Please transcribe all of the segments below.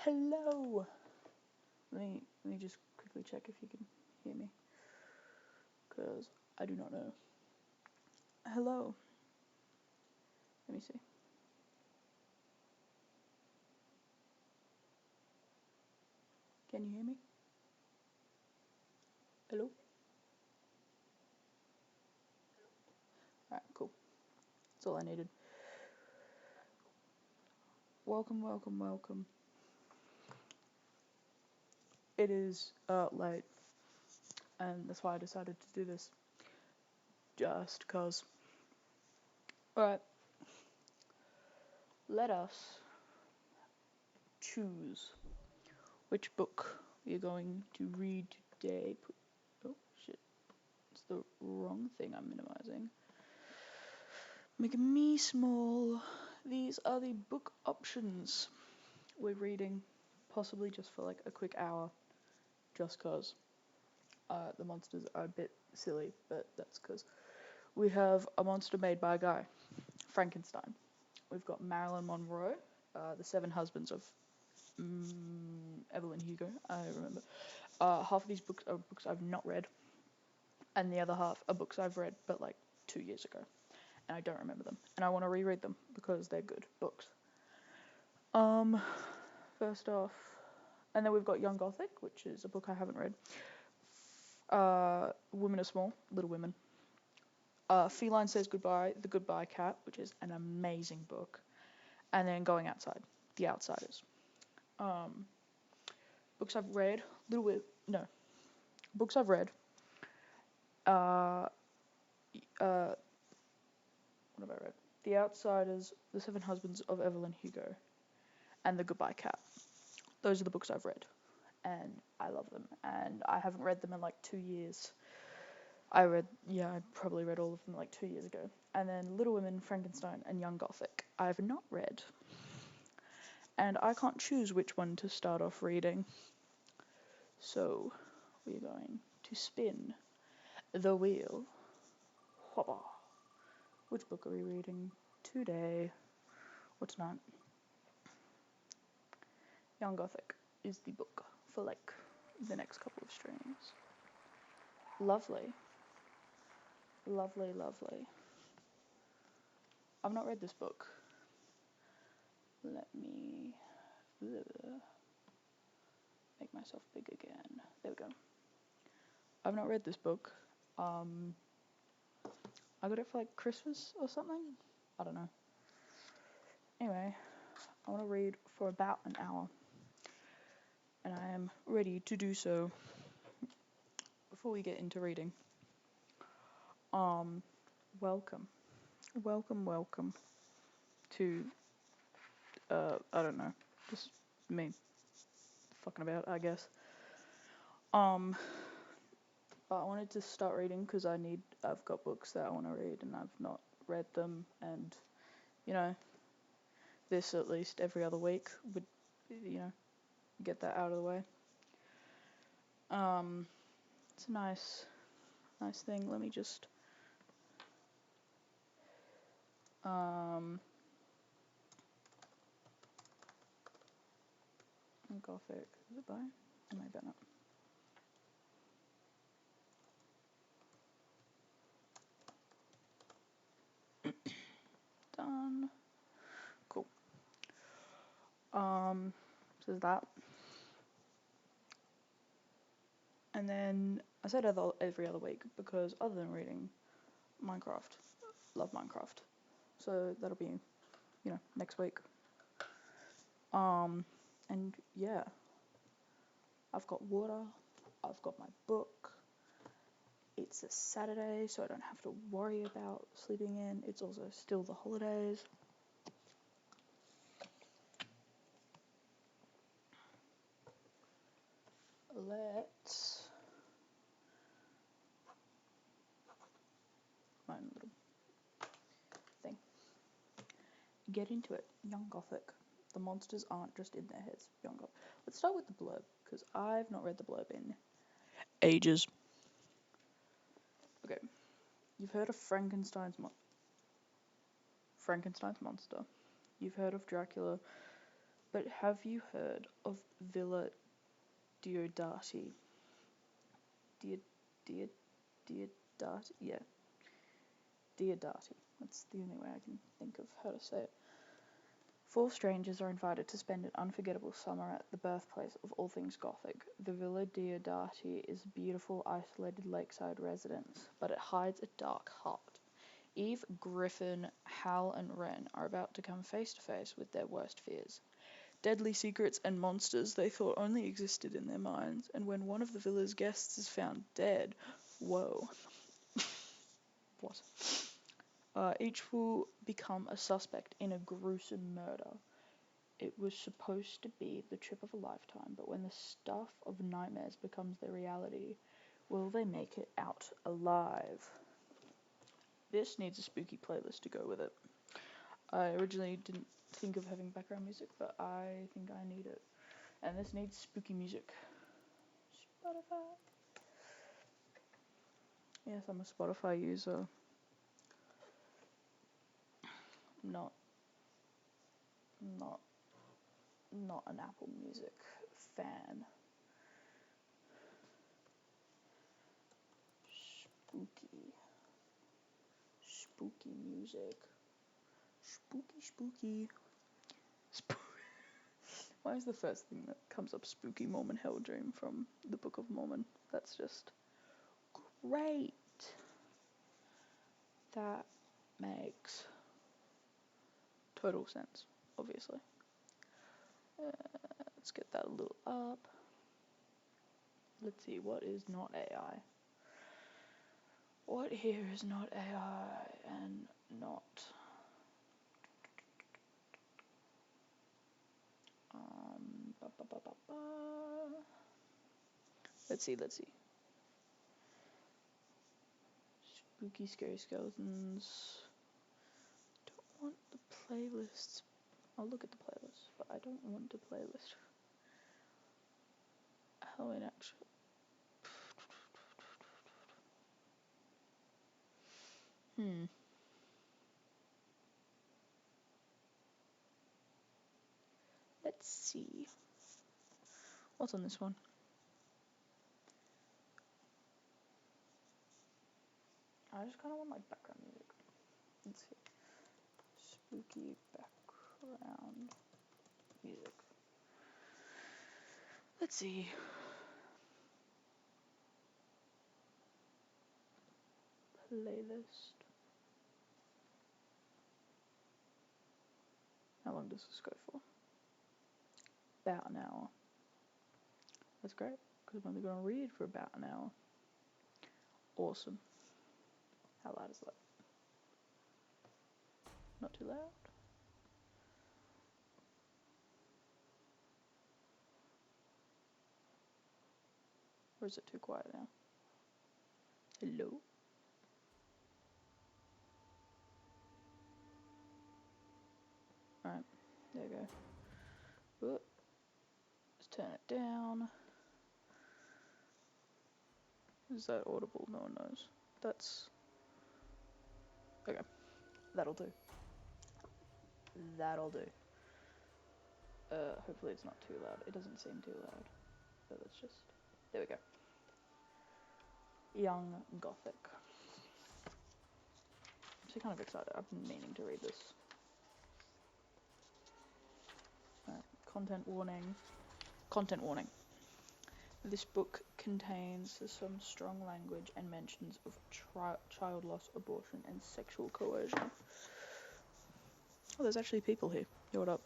Hello. Let me just quickly check if you can hear me, because I do not know. Hello. Let me see. Can you hear me? Hello. Alright, cool. That's all I needed. Welcome. It is late, and that's why I decided to do this. Just cause. Alright. Let us choose which book we're going to read today. Oh shit. It's the wrong thing I'm minimizing. Making me small. These are the book options we're reading, possibly just for like a quick hour, just cause the monsters are a bit silly, but that's because we have a monster made by a guy, Frankenstein. We've got Marilyn Monroe, the Seven Husbands of Evelyn Hugo, I remember. Half of these books are books I've not read, and the other half are books I've read, but like 2 years ago, and I don't remember them, and I want to reread them because they're good books. First off, and then we've got Young Gothic, which is a book I haven't read. Women Are Small, Little Women. Feline Says Goodbye, The Goodbye Cat, which is an amazing book. And then Going Outside, The Outsiders. Books I've read, books I've read. What have I read? The Outsiders, The Seven Husbands of Evelyn Hugo, and The Goodbye Cat. Those are the books I've read, and I love them. And I haven't read them in like 2 years. I probably read all of them like 2 years ago. And then Little Women, Frankenstein, and Young Gothic I have not read. And I can't choose which one to start off reading. So we're going to spin the wheel. Hoppa. Which book are we reading today? Or tonight? Young Gothic is the book for like the next couple of streams. Lovely. I've not read this book. Let me make myself big again. There we go. I've not read this book. I got it for like Christmas or something. I don't know. Anyway, I want to read for about an hour. And I am ready to do so. Before we get into reading, welcome to, I don't know, just me fucking about, I guess. But I wanted to start reading because I've got books that I want to read and I've not read them, and, you know, this at least every other week would, get that out of the way. It's a nice thing. Let me just, Gothic, is it by? Am I Bennet? Done. Cool. So there's that. And then I said every other week because other than reading Minecraft, love Minecraft. So that'll be, next week. And yeah, I've got water, I've got my book. It's a Saturday, so I don't have to worry about sleeping in. It's also still the holidays. Let's my little thing. Get into it. Young Gothic. The monsters aren't just in their heads. Young Gothic. Let's start with the blurb, because I've not read the blurb in ages. Okay. You've heard of Frankenstein's monster. You've heard of Dracula, But have you heard of Villa Diodati? Diod, Diodati? Yeah. Diodati. That's the only way I can think of how to say it. 4 strangers are invited to spend an unforgettable summer at the birthplace of all things Gothic. The Villa Diodati is a beautiful, isolated lakeside residence, but it hides a dark heart. Eve, Griffin, Hal, and Wren are about to come face to face with their worst fears. Deadly secrets and monsters they thought only existed in their minds, and when one of the villa's guests is found dead, whoa. What? Each will become a suspect in a gruesome murder. It was supposed to be the trip of a lifetime, but when the stuff of nightmares becomes their reality, will they make it out alive? This needs a spooky playlist to go with it. I originally didn't think of having background music, but I think I need it. And this needs spooky music. Spotify. Yes, I'm a Spotify user. Not an Apple Music fan. Spooky music. Spooky. Why is the first thing that comes up Spooky Mormon Hell Dream from the Book of Mormon? That's just great. That makes total sense, obviously. Let's get that a little up. Let's see, what is not AI? What here is not AI and not... Let's see. Spooky, scary skeletons. Don't want the playlists. I'll look at the playlist, but I don't want the playlist. Halloween action. Let's see. What's on this one? I just kind of want like background music. Let's see. Spooky background music. Let's see. Playlist. How long does this go for? About an hour. That's great, because I'm only going to read for about an hour. Awesome. How loud is that? Not too loud? Or is it too quiet now? Hello? Alright, there you go. Ooh. Let's turn it down. Is that audible? No one knows. That's... Okay. That'll do. Hopefully it's not too loud. It doesn't seem too loud. But let's just... There we go. Young Gothic. I'm actually kind of excited. I've been meaning to read this. Content warning. Content warning. This book contains some strong language and mentions of child loss, abortion, and sexual coercion. Oh, there's actually people here. Yo, what up?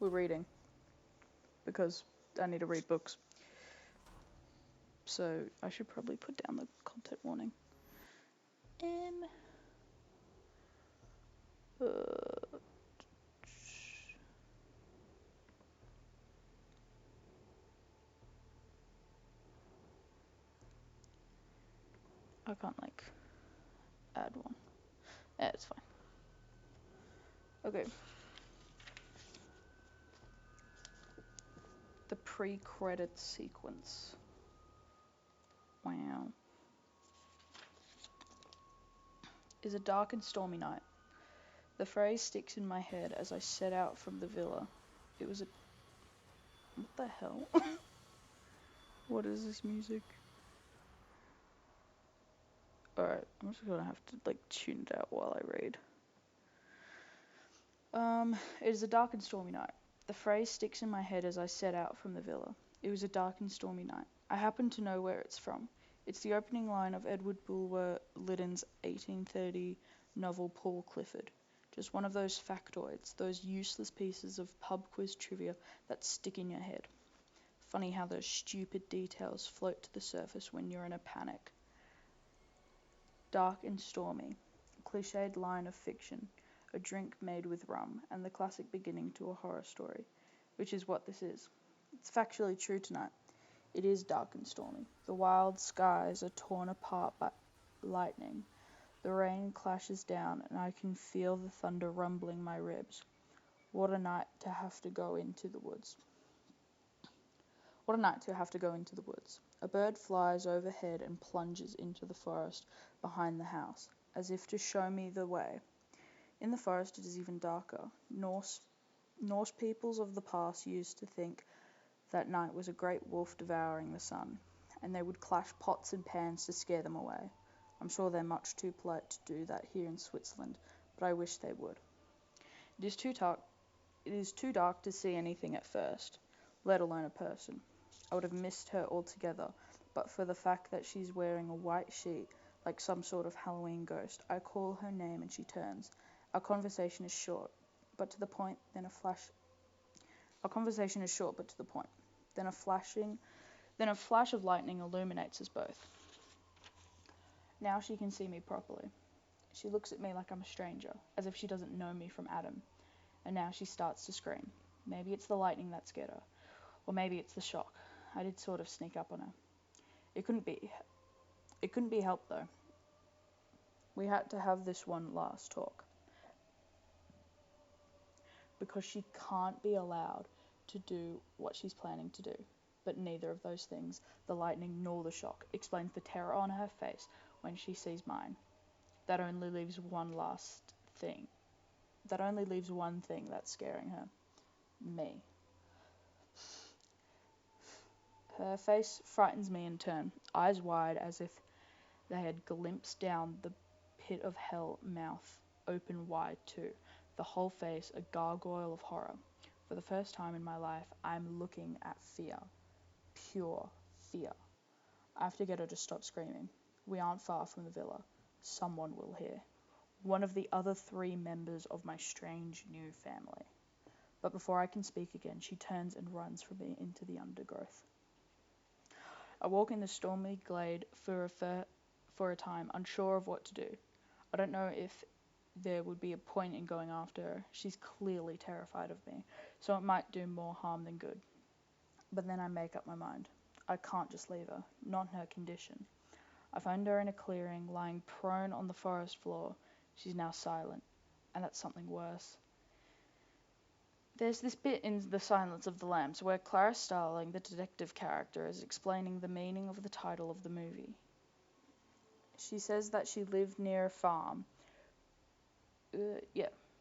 We're reading. Because I need to read books. So I should probably put down the content warning. I can't like add one. Yeah, it's fine. Okay. The pre-credit sequence. Wow. is a dark and stormy night. The phrase sticks in my head as I set out from the villa. It was a... What the hell? What is this music? Alright, I'm just gonna have to, tune it out while I read. It is a dark and stormy night. The phrase sticks in my head as I set out from the villa. It was a dark and stormy night. I happen to know where it's from. It's the opening line of Edward Bulwer Lytton's 1830 novel Paul Clifford. Just one of those factoids, those useless pieces of pub quiz trivia that stick in your head. Funny how those stupid details float to the surface when you're in a panic. Dark and stormy, a cliched line of fiction, a drink made with rum, and the classic beginning to a horror story, which is what this is. It's factually true tonight. It is dark and stormy. The wild skies are torn apart by lightning. The rain clashes down, and I can feel the thunder rumbling my ribs. What a night to have to go into the woods. What a night to have to go into the woods. A bird flies overhead and plunges into the forest behind the house, as if to show me the way. In the forest it is even darker. Norse peoples of the past used to think that night was a great wolf devouring the sun, and they would clash pots and pans to scare them away. I'm sure they're much too polite to do that here in Switzerland, but I wish they would. It is too dark to see anything at first, let alone a person. I would have missed her altogether, but for the fact that she's wearing a white sheet, like some sort of Halloween ghost. I call her name and she turns. Our conversation is short, but to the point, then a flash. Our conversation is short, but to the point. Then a flash of lightning illuminates us both. Now she can see me properly. She looks at me like I'm a stranger, as if she doesn't know me from Adam. And now she starts to scream. Maybe it's the lightning that scared her, or maybe it's the shock. I did sort of sneak up on her. It couldn't be helped though. We had to have this one last talk. Because she can't be allowed to do what she's planning to do. But neither of those things, the lightning nor the shock, explains the terror on her face when she sees mine. That only leaves one thing that's scaring her. Me. Her face frightens me in turn, eyes wide as if they had glimpsed down the pit of hell, mouth open wide too, the whole face a gargoyle of horror. For the first time in my life, I'm looking at fear. Pure fear. I have to get her to stop screaming. We aren't far from the villa. Someone will hear. One of the other 3 members of my strange new family. But before I can speak again, she turns and runs from me into the undergrowth. I walk in the stormy glade for a time, unsure of what to do. I don't know if there would be a point in going after her. She's clearly terrified of me, so it might do more harm than good. But then I make up my mind. I can't just leave her, not in her condition. I find her in a clearing, lying prone on the forest floor. She's now silent, and that's something worse. There's this bit in The Silence of the Lambs where Clara Starling, the detective character, is explaining the meaning of the title of the movie. She says that she lived near a farm.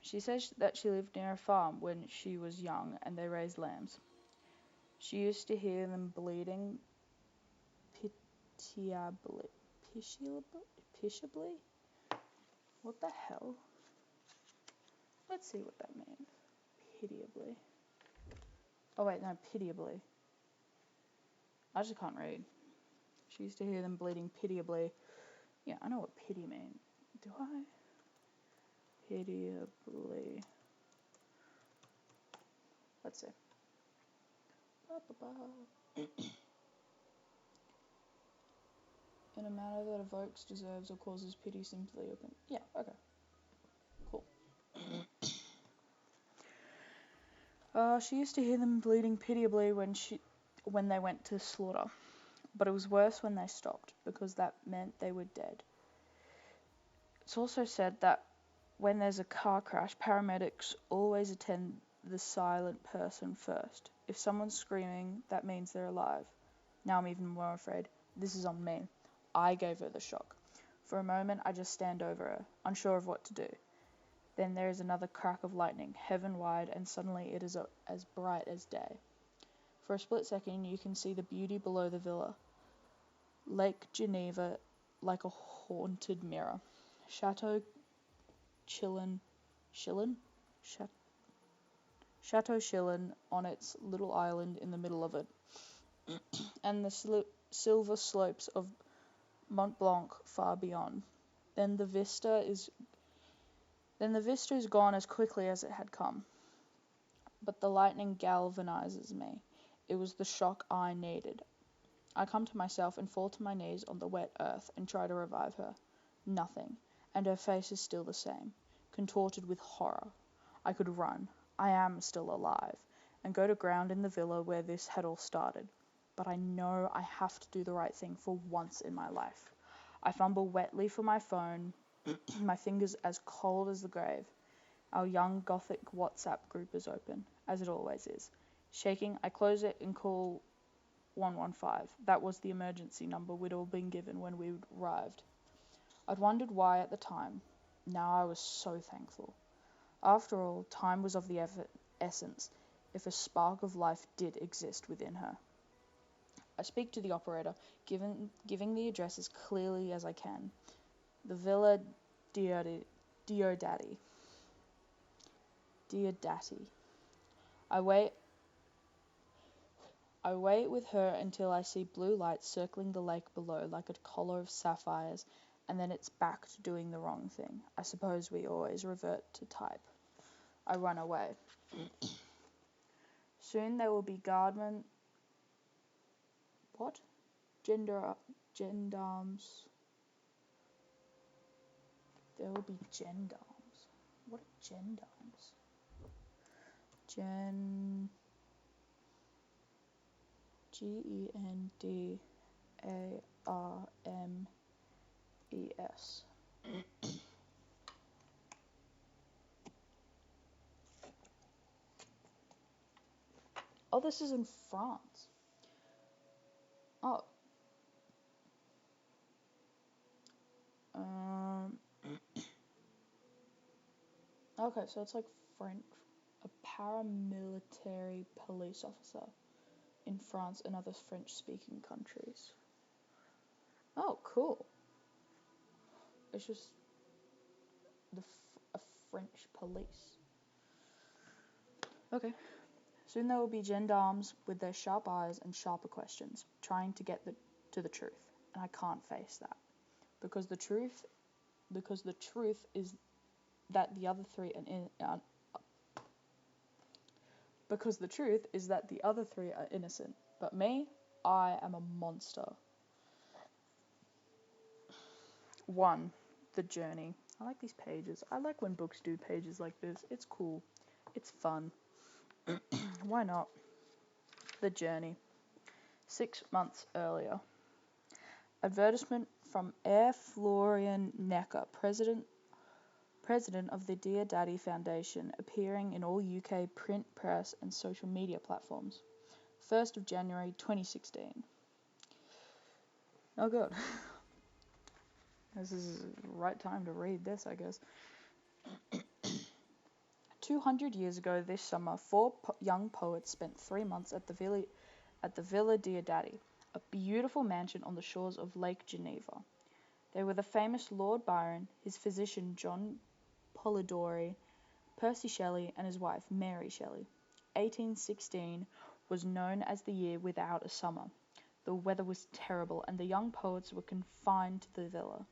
She says that she lived near a farm when she was young and they raised lambs. She used to hear them bleeding pitiably. What the hell? Let's see what that means. Pitiably. Oh wait, no, pitiably. I just can't read. She used to hear them bleeding pitiably. Yeah, I know what pity means. Do I? Pitiably. Let's see. In a manner that evokes, deserves, or causes pity simply open. Yeah, okay. Cool. She used to hear them bleeding pitiably when they went to slaughter. But it was worse when they stopped, because that meant they were dead. It's also said that when there's a car crash, paramedics always attend the silent person first. If someone's screaming, that means they're alive. Now I'm even more afraid. This is on me. I gave her the shock. For a moment I just stand over her, unsure of what to do. Then there is another crack of lightning, heaven-wide, and suddenly it is as bright as day. For a split second you can see the beauty below the villa. Lake Geneva like a haunted mirror. Chateau Chillon on its little island in the middle of it, and the silver slopes of Mont Blanc far beyond. Then the vista is gone as quickly as it had come. But the lightning galvanizes me. It was the shock I needed. I come to myself and fall to my knees on the wet earth and try to revive her. Nothing, and her face is still the same, contorted with horror. I could run. I am still alive, and go to ground in the villa where this had all started. But I know I have to do the right thing for once in my life. I fumble wetly for my phone, my fingers as cold as the grave. Our young Gothic WhatsApp group is open, as it always is. Shaking, I close it and call 115. That was the emergency number we'd all been given when we arrived. I'd wondered why at the time. Now I was so thankful. After all, time was of the essence, if a spark of life did exist within her. I speak to the operator, giving the address as clearly as I can. The Villa Diodati. I wait with her until I see blue light circling the lake below like a collar of sapphires, and then it's back to doing the wrong thing. I suppose we always revert to type. I run away. Soon there will be guardmen. What? Gendarmes. There will be gendarmes. What are gendarmes? Gendarmes. Oh, this is in France. Oh. Okay, so it's like French. A paramilitary police officer in France and other French-speaking countries. Oh, cool. It's just a French police. Okay. Soon there will be gendarmes with their sharp eyes and sharper questions, trying to get to the truth, and I can't face that, because the truth is that the other three are innocent. But me, I am a monster. 1. The journey. I like these pages. I like when books do pages like this. It's cool. It's fun. Why not? The journey. 6 months earlier. Advertisement from Air Florian Necker, President of the Dear Daddy Foundation, appearing in all UK print, press and social media platforms. 1st of January 2016. Oh god. This is the right time to read this, I guess. 200 years ago this summer, 4 young poets spent 3 months at the Villa Diodati, a beautiful mansion on the shores of Lake Geneva. They were the famous Lord Byron, his physician John Polidori, Percy Shelley, and his wife Mary Shelley. 1816 was known as the year without a summer. The weather was terrible, and the young poets were confined to the villa.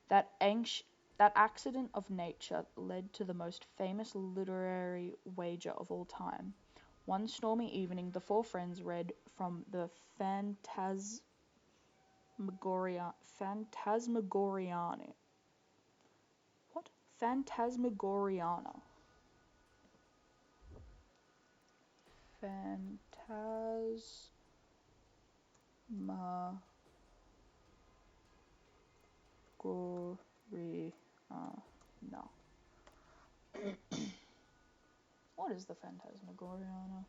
That accident of nature led to the most famous literary wager of all time. One stormy evening, the 4 friends read from the Phantasmagoriana. What? Phantasmagoriana. No. What is the Phantasmagoriana?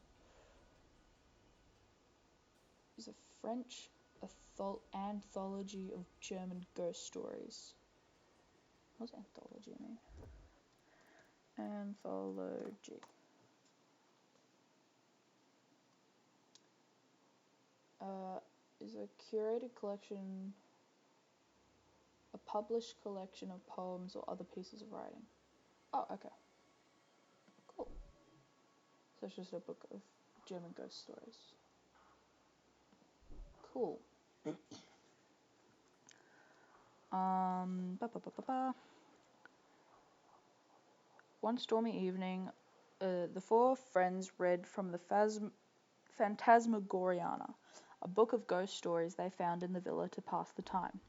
Is it French Anthology of German ghost stories. What does anthology mean? Anthology. Is a curated collection, a published collection of poems or other pieces of writing. Oh, okay. Cool. So it's just a book of German ghost stories. Cool. Ba, ba, ba, ba, ba. One stormy evening, the four friends read from the Phantasmagoriana, a book of ghost stories they found in the villa to pass the time.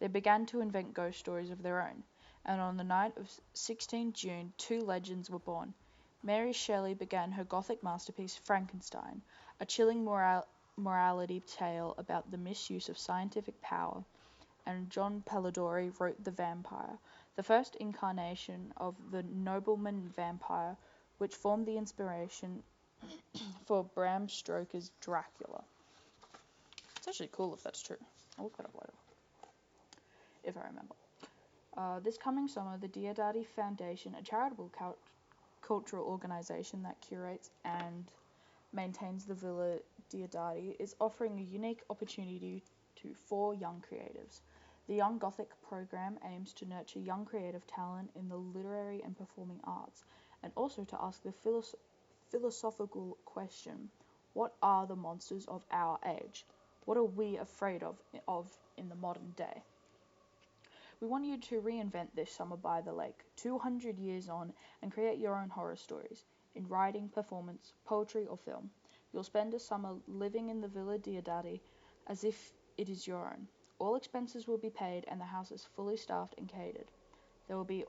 They began to invent ghost stories of their own, and on the night of 16 June, two legends were born. Mary Shelley began her Gothic masterpiece Frankenstein, a chilling morality tale about the misuse of scientific power, and John Polidori wrote The Vampire, the first incarnation of the nobleman vampire, which formed the inspiration for Bram Stoker's Dracula. It's actually cool if that's true. I'll look that up later, if I remember. This coming summer, the Diodati Foundation, a charitable cultural organisation that curates and maintains the Villa Diodati, is offering a unique opportunity to four young creatives. The Young Gothic program aims to nurture young creative talent in the literary and performing arts, and also to ask the philosophical question, what are the monsters of our age? What are we afraid of in the modern day? We want you to reinvent this summer by the lake, 200 years on, and create your own horror stories, in writing, performance, poetry, or film. You'll spend a summer living in the Villa Diodati as if it is your own. All expenses will be paid, and the house is fully staffed and catered. There will be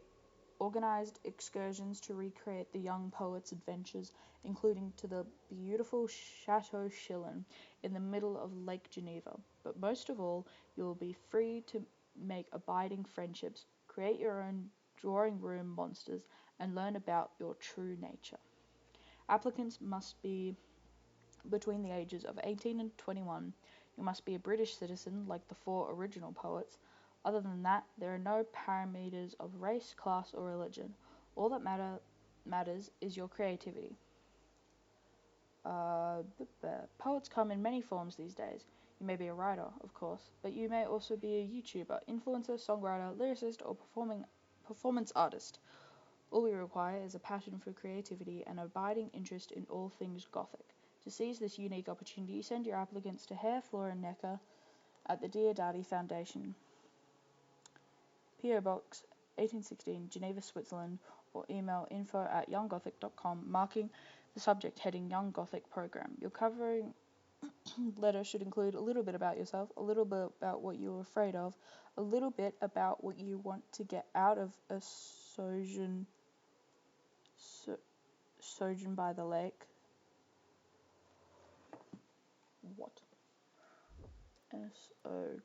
organised excursions to recreate the young poet's adventures, including to the beautiful Chateau Schillen in the middle of Lake Geneva. But most of all, you will be free to make abiding friendships, create your own drawing room monsters, and learn about your true nature. Applicants must be between the ages of 18 and 21. You must be a British citizen, like the four original poets. Other than that, there are no parameters of race, class, or religion. All that matters is your creativity. Poets come in many forms these days. You may be a writer, of course, but you may also be a YouTuber, influencer, songwriter, lyricist, or performance artist. All we require is a passion for creativity and abiding interest in all things Gothic. To seize this unique opportunity, send your applicants to Hare, Flora and Necker at the Diodati Foundation, P.O. Box 1816, Geneva, Switzerland, or email info@younggothic.com, marking the subject heading Young Gothic Program. Your covering letter should include a little bit about yourself, a little bit about what you're afraid of, a little bit about what you want to get out of a sojourn by the lake. What? Sojourn.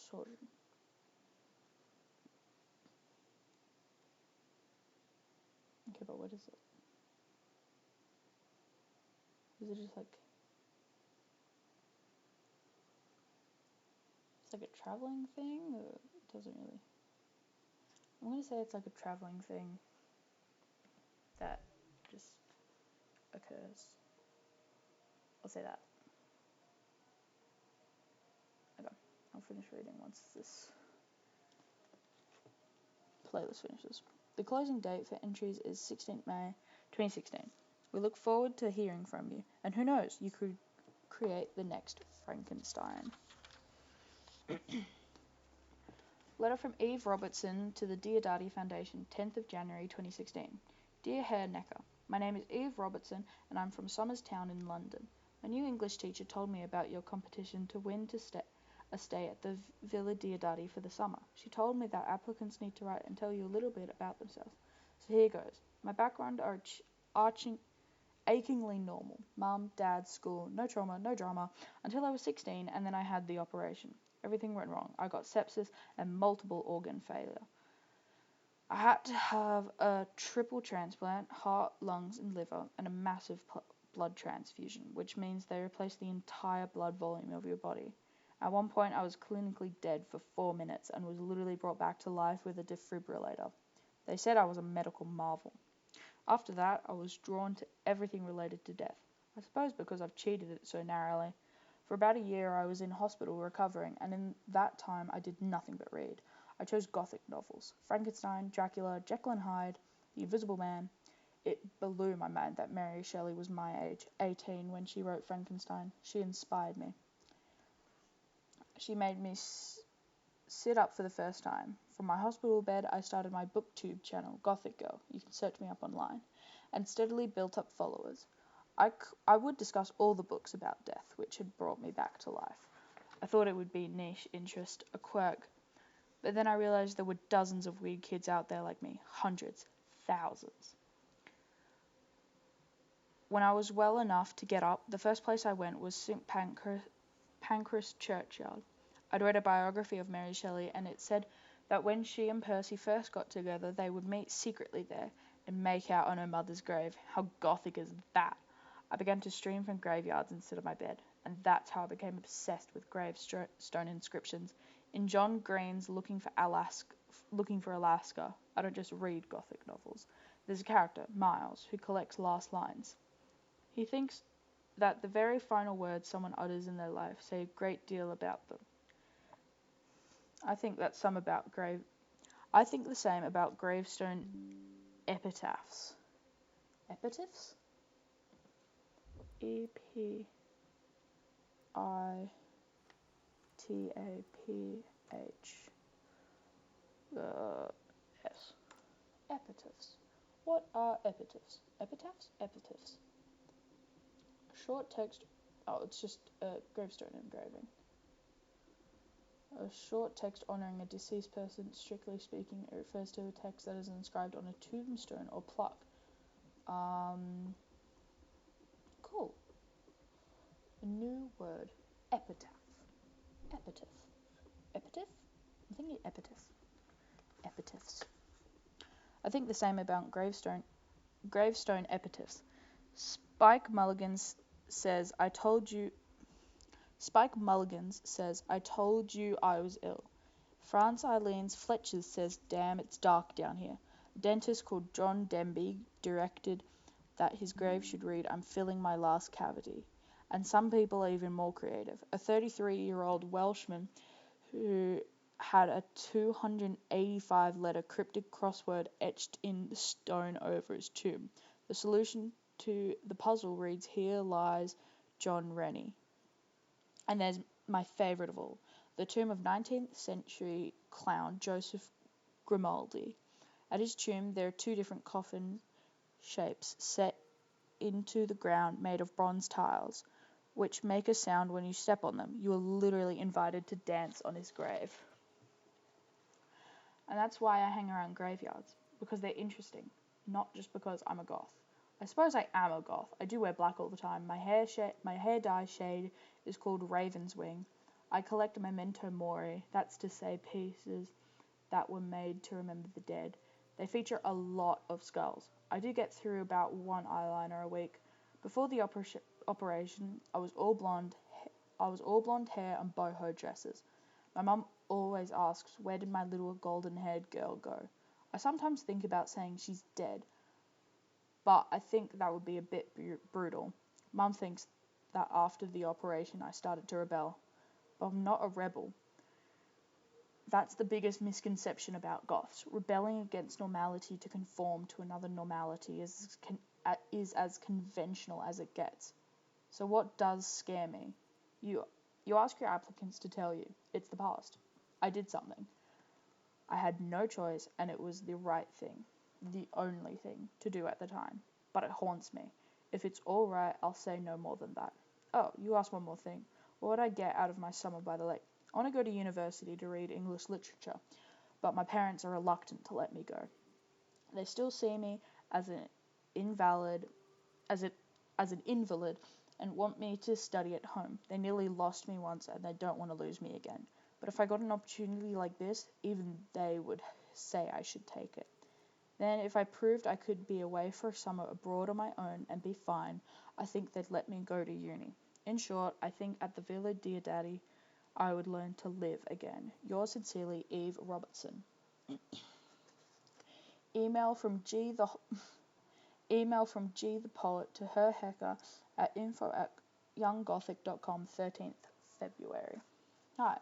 Sojourn. Okay, but what is it? Is it just like... It's like a traveling thing? Or it doesn't really... I'm going to say it's like a traveling thing that just occurs. I'll say that. Okay, I'll finish reading once this playlist finishes. The closing date for entries is 16th May 2016. We look forward to hearing from you, and who knows, you could create the next Frankenstein. Letter from Eve Robertson to the Diodati Foundation, 10th of January 2016. Dear Herr Necker, my name is Eve Robertson and I'm from Somers Town in London. My new English teacher told me about your competition to win a stay at the Villa Diodati for the summer. She told me that applicants need to write and tell you a little bit about themselves. So here goes. My background are achingly normal. Mum, dad, school, no trauma, no drama, until I was 16 and then I had the operation. Everything went wrong. I got sepsis and multiple organ failure. I had to have a triple transplant, heart, lungs and liver, and a massive blood transfusion, which means they replace the entire blood volume of your body. At one point, I was clinically dead for 4 minutes and was literally brought back to life with a defibrillator. They said I was a medical marvel. After that, I was drawn to everything related to death. I suppose because I've cheated it so narrowly. For about a year, I was in hospital recovering, and in that time, I did nothing but read. I chose Gothic novels: Frankenstein, Dracula, Jekyll and Hyde, The Invisible Man. It blew my mind that Mary Shelley was my age, 18, when she wrote Frankenstein. She inspired me. She made me sit up for the first time. From my hospital bed, I started my booktube channel, Gothic Girl. You can search me up online. And steadily built up followers. I would discuss all the books about death, which had brought me back to life. I thought it would be a niche interest, a quirk. But then I realized there were dozens of weird kids out there like me. Hundreds. Thousands. When I was well enough to get up, the first place I went was St. Pancras Churchyard. I'd read a biography of Mary Shelley, and it said that when she and Percy first got together, they would meet secretly there and make out on her mother's grave. How gothic is that? I began to stream from graveyards instead of my bed, and that's how I became obsessed with gravestone inscriptions. In John Green's Looking for Alaska, I don't just read Gothic novels. There's a character, Miles, who collects last lines. He thinks that the very final words someone utters in their life say a great deal about them. I think the same about gravestone epitaphs. Epitaphs? EPITAPH. S. Epitaphs. What are epitaphs? Epitaphs. Short text. Oh, it's just a gravestone engraving. A short text honoring a deceased person. Strictly speaking, it refers to a text that is inscribed on a tombstone or plaque. Cool. A new word. Epitaph. Epitaph. Epitaph? I'm thinking epitaph. Epitaphs. I think the same about gravestone epitaphs. Spike Mulligans says, I told you I was ill. France Eileen's Fletchers says, damn, it's dark down here. A dentist called John Denby directed that his grave should read, I'm filling my last cavity. And some people are even more creative. A 33-year-old Welshman who had a 285-letter cryptic crossword etched in stone over his tomb. The solution to the puzzle reads, Here lies John Rennie. And there's my favourite of all, the tomb of 19th century clown Joseph Grimaldi. At his tomb there are 2 different coffin shapes set into the ground made of bronze tiles, which make a sound when you step on them. You are literally invited to dance on his grave. And that's why I hang around graveyards, because they're interesting, not just because I'm a goth. I suppose I am a goth. I do wear black all the time. My hair dye shade is called Raven's Wing. I collect memento mori, that's to say pieces that were made to remember the dead. They feature a lot of skulls. I do get through about 1 eyeliner a week. Before the operation, I was all blonde hair and boho dresses. My mum always asks, where did my little golden-haired girl go? I sometimes think about saying she's dead, but I think that would be a bit brutal. Mum thinks that after the operation I started to rebel, but I'm not a rebel. That's the biggest misconception about goths. Rebelling against normality to conform to another normality is as conventional as it gets. So what does scare me? You ask your applicants to tell you. It's the past. I did something. I had no choice, and it was the right thing. The only thing to do at the time. But it haunts me. If it's all right, I'll say no more than that. Oh, you asked one more thing. What would I get out of my summer by the lake? I want to go to university to read English literature, but my parents are reluctant to let me go. They still see me as an invalid, as an invalid, and want me to study at home. They nearly lost me once, and they don't want to lose me again. But if I got an opportunity like this, even they would say I should take it. Then, if I proved I could be away for summer abroad on my own and be fine, I think they'd let me go to uni. In short, I think at the Villa Dear Daddy, I would learn to live again. Yours sincerely, Eve Robertson. Email from G the Email from G the poet to her hacker at info@younggothic.com 13th February. Hi,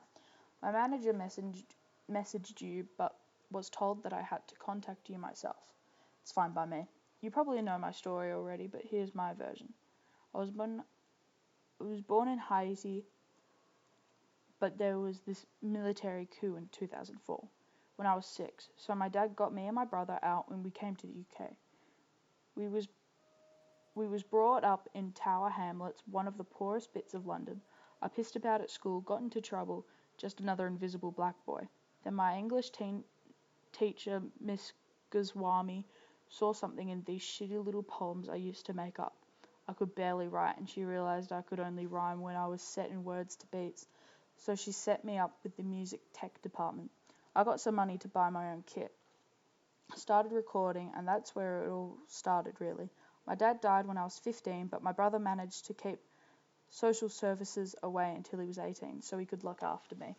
my manager messaged you but was told that I had to contact you myself. It's fine by me. You probably know my story already, but here's my version. I was born in Haiti, but there was this military coup in 2004 when I was 6. So my dad got me and my brother out when we came to the UK. We was brought up in Tower Hamlets, one of the poorest bits of London. I pissed about at school, got into trouble, just another invisible black boy. Then my English teacher, Miss Goswami, saw something in these shitty little poems I used to make up. I could barely write, and she realised I could only rhyme when I was set in words to beats. So she set me up with the music tech department. I got some money to buy my own kit. I started recording, and that's where it all started, really. My dad died when I was 15, but my brother managed to keep social services away until he was 18, so he could look after me.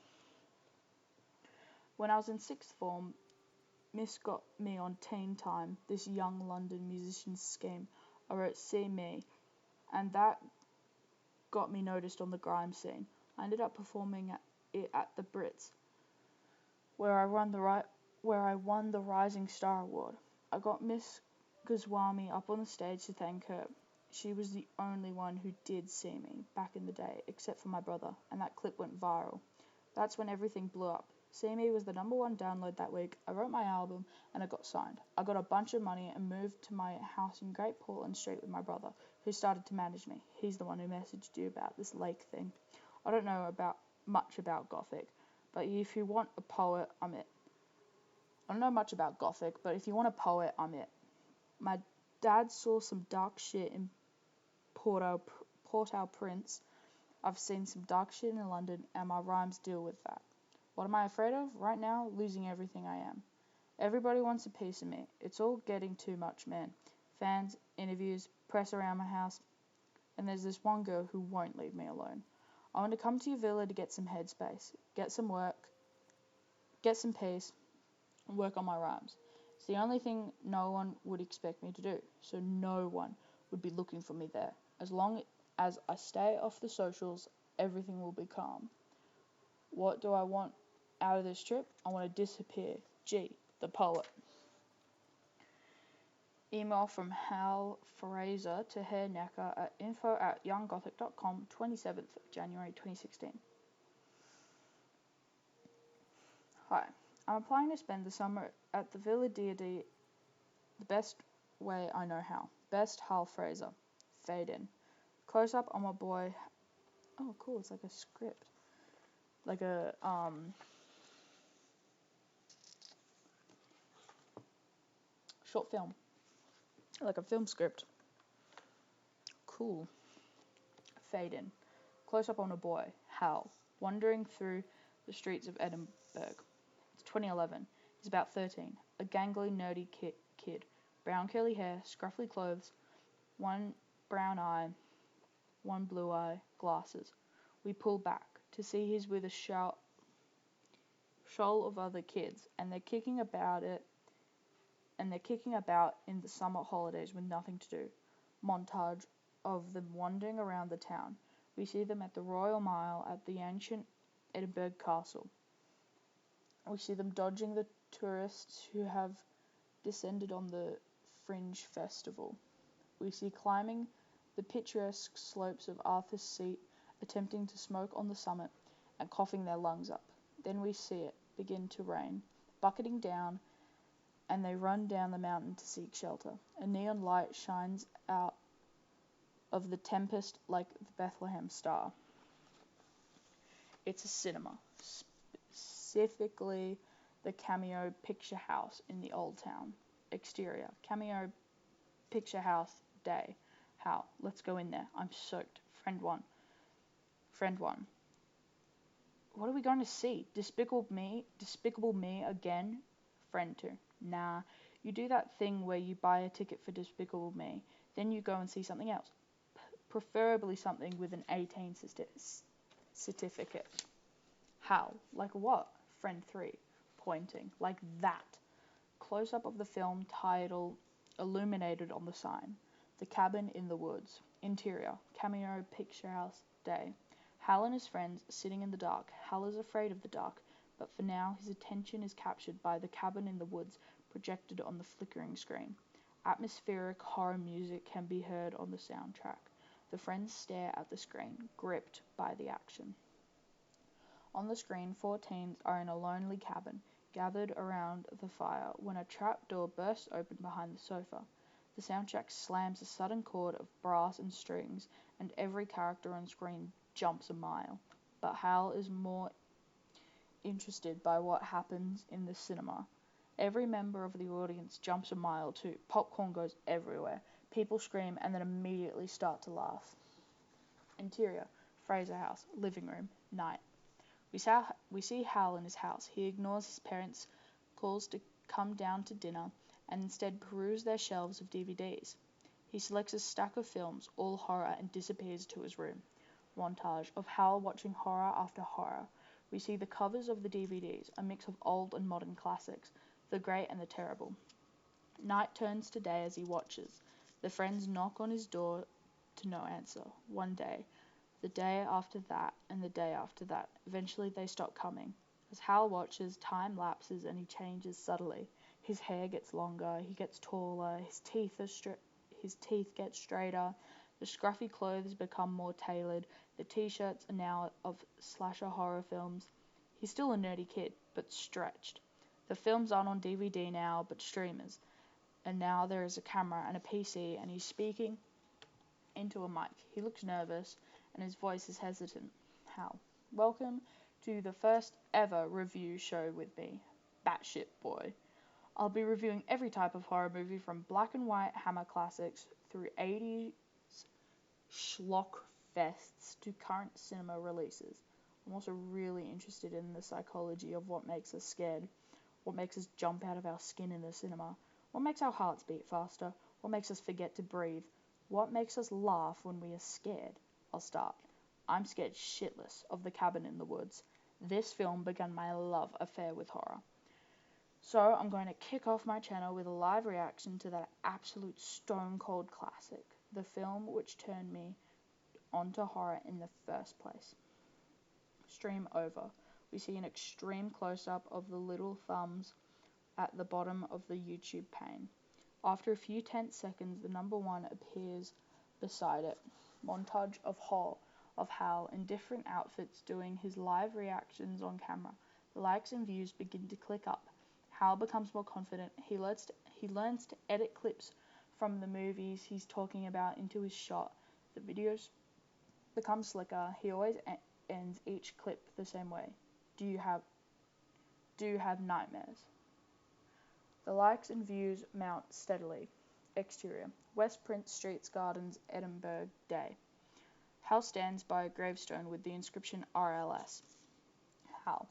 When I was in sixth form, Miss got me on Teen Time, this young London musicians scheme. I wrote See Me, and that got me noticed on the grime scene. I ended up performing it at the Brits, where I won the Rising Star Award. I got Miss Goswami up on the stage to thank her. She was the only one who did see me back in the day, except for my brother, and that clip went viral. That's when everything blew up. See Me was the #1 download that week. I wrote my album and I got signed. I got a bunch of money and moved to my house in Great Portland Street with my brother, who started to manage me. He's the one who messaged you about this lake thing. I don't know much about Gothic, but if you want a poet, I'm it. I don't know much about Gothic, but if you want a poet, I'm it. My dad saw some dark shit in Port-au-Prince. I've seen some dark shit in London, and my rhymes deal with that. What am I afraid of? Right now, losing everything I am. Everybody wants a piece of me. It's all getting too much, man. Fans, interviews, press around my house, and there's this one girl who won't leave me alone. I want to come to your villa to get some headspace, get some work, get some peace, and work on my rhymes. It's the only thing no one would expect me to do, so no one would be looking for me there. As long as I stay off the socials, everything will be calm. What do I want out of this trip? I want to disappear. G, the poet. Email from Hal Fraser to Herr Necker at info@younggothic.com 27th of January 2016. Hi, I'm applying to spend the summer at the Villa D&D the best way I know how. Best, Hal Fraser. Fade in. Close up on my boy. Oh, cool, it's like a script. Like a, short film. Like a film script. Cool. Fade in. Close up on a boy, Hal, wandering through the streets of Edinburgh. It's 2011. He's about 13. A gangly, nerdy kid. Brown curly hair, scruffy clothes, one brown eye, one blue eye, glasses. We pull back to see he's with a shoal of other kids, and they're kicking about in the summer holidays with nothing to do. Montage of them wandering around the town. We see them at the Royal Mile at the ancient Edinburgh Castle. We see them dodging the tourists who have descended on the Fringe Festival. We see climbing the picturesque slopes of Arthur's Seat, attempting to smoke on the summit and coughing their lungs up. Then we see it begin to rain, bucketing down, and they run down the mountain to seek shelter. A neon light shines out of the tempest like the Bethlehem Star. It's a cinema, specifically the Cameo Picture House in the Old Town. Exterior, Cameo Picture House, day. How? Let's go in there. I'm soaked. Friend 1. What are we going to see? Despicable Me again? Friend 2. Nah, you do that thing where you buy a ticket for Despicable Me, then you go and see something else. preferably something with an 18 certificate. Hal, like what? Friend 3, pointing, like that. Close up of the film title illuminated on the sign. The Cabin in the Woods. Interior, cameo, picture house, day. Hal and his friends sitting in the dark. Hal is afraid of the dark, but for now his attention is captured by the cabin in the woods projected on the flickering screen. Atmospheric horror music can be heard on the soundtrack. The friends stare at the screen, gripped by the action. On the screen, 4 teens are in a lonely cabin, gathered around the fire, when a trap door bursts open behind the sofa. The soundtrack slams a sudden chord of brass and strings, and every character on screen jumps a mile. But Hal is more interested by what happens in the cinema. Every member of the audience jumps a mile too. Popcorn goes everywhere. People scream and then immediately start to laugh. Interior, Fraser House, living room, night. We see Hal in his house. He ignores his parents' calls to come down to dinner and instead peruse their shelves of DVDs. He selects a stack of films, all horror, and disappears to his room. Montage of Hal watching horror after horror. We see the covers of the DVDs, a mix of old and modern classics, the great and the terrible. Night turns to day as he watches. The friends knock on his door to no answer. One day, the day after that, and the day after that. Eventually they stop coming. As Hal watches, time lapses and he changes subtly. His hair gets longer, he gets taller, his teeth get straighter, the scruffy clothes become more tailored, the t-shirts are now of slasher horror films. He's still a nerdy kid, but stretched. The films aren't on DVD now, but streamers. And now there is a camera and a PC, and he's speaking into a mic. He looks nervous, and his voice is hesitant. Hal, welcome to the first ever review show with me, Batshit Boy. I'll be reviewing every type of horror movie from black and white Hammer classics through 80s schlock fests to current cinema releases. I'm also really interested in the psychology of what makes us scared, what makes us jump out of our skin in the cinema, what makes our hearts beat faster, what makes us forget to breathe, what makes us laugh when we are scared. I'll start. I'm scared shitless of The Cabin in the Woods. This film began my love affair with horror. So I'm going to kick off my channel with a live reaction to that absolute stone cold classic, the film which turned me onto horror in the first place. Stream over. We see an extreme close-up of the little thumbs at the bottom of the YouTube pane. After a few tense seconds, the number 1 appears beside it. Montage of Hal in different outfits doing his live reactions on camera. The likes and views begin to click up. Hal becomes more confident. He learns to edit clips from the movies he's talking about into his shot. The videos become slicker. He always ends each clip the same way. Do you have nightmares? The likes and views mount steadily. Exterior, West Prince Street's Gardens, Edinburgh, day. Hal stands by a gravestone with the inscription RLS. Hal,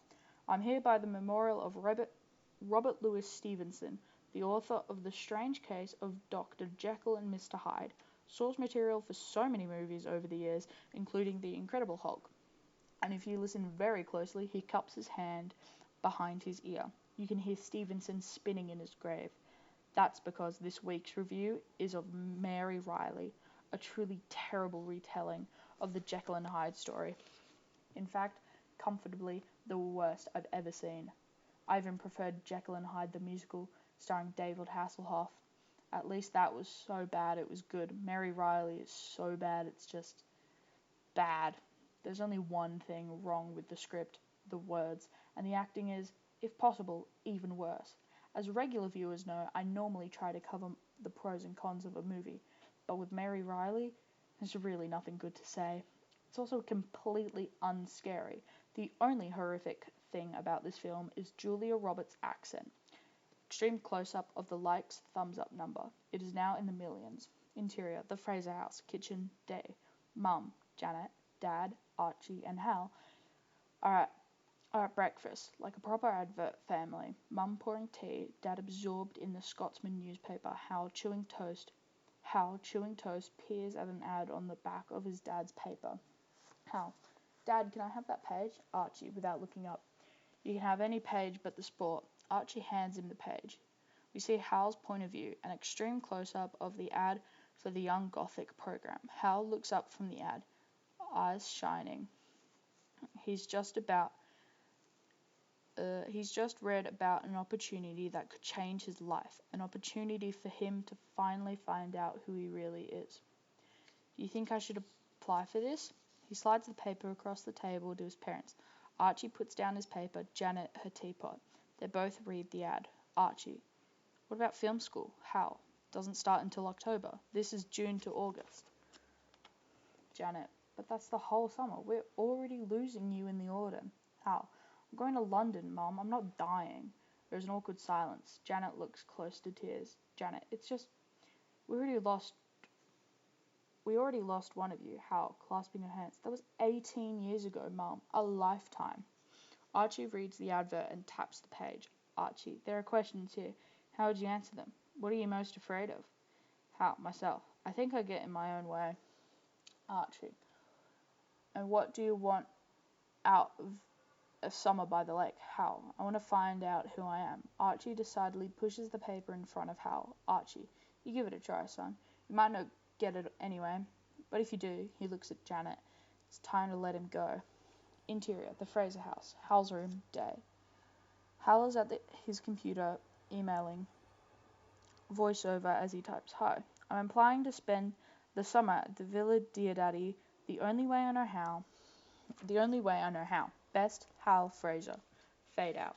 I'm here by the memorial of Robert Louis Stevenson, the author of The Strange Case of Dr. Jekyll and Mr. Hyde, source material for so many movies over the years, including The Incredible Hulk. And if you listen very closely, he cups his hand behind his ear. You can hear Stevenson spinning in his grave. That's because this week's review is of Mary Riley, a truly terrible retelling of the Jekyll and Hyde story. In fact, comfortably the worst I've ever seen. I even preferred Jekyll and Hyde the musical, starring David Hasselhoff. At least that was so bad it was good. Mary Riley is so bad it's just bad. There's only one thing wrong with the script, the words, and the acting is, if possible, even worse. As regular viewers know, I normally try to cover the pros and cons of a movie, but with Mary Riley, there's really nothing good to say. It's also completely unscary. The only horrific thing about this film is Julia Roberts' accent. Extreme close-up of the likes, thumbs up number. It is now in the millions. Interior, the Fraser house, kitchen, day. Mum, Janet, Dad, Archie, and Hal are at breakfast, like a proper advert family. Mum pouring tea, Dad absorbed in the Scotsman newspaper, Hal chewing toast, Hal, chewing toast, peers at an ad on the back of his dad's paper. Hal, Dad, can I have that page? Archie, without looking up. You can have any page but the sport. Archie hands him the page. We see Hal's point of view, an extreme close-up of the ad for the Young Gothic program. Hal looks up from the ad, eyes shining. He's just read about an opportunity that could change his life, an opportunity for him to finally find out who he really is. Do you think I should apply for this? He slides the paper across the table to his parents. Archie puts down his paper, Janet her teapot. They both read the ad. Archie, what about film school? Hal, doesn't start until October. This is June to August. Janet, but that's the whole summer. We're already losing you in the autumn. Hal, I'm going to London, Mum. I'm not dying. There's an awkward silence. Janet looks close to tears. Janet, it's just, we already lost one of you. Hal, clasping her hands. That was 18 years ago, Mum. A lifetime. Archie reads the advert and taps the page. Archie, there are questions here. How would you answer them? What are you most afraid of? Hal, myself. I think I get in my own way. Archie, and what do you want out of a summer by the lake? Hal, I want to find out who I am. Archie decidedly pushes the paper in front of Hal. Archie, you give it a try, son. You might not get it anyway, but if you do, he looks at Janet. It's time to let him go. Interior, the Fraser house. Hal's room, day. Hal is at his computer, emailing. Voiceover as he types, Hi, I'm applying to spend the summer at the Villa Diodati. The only way I know how. Best, Hal Fraser. Fade out.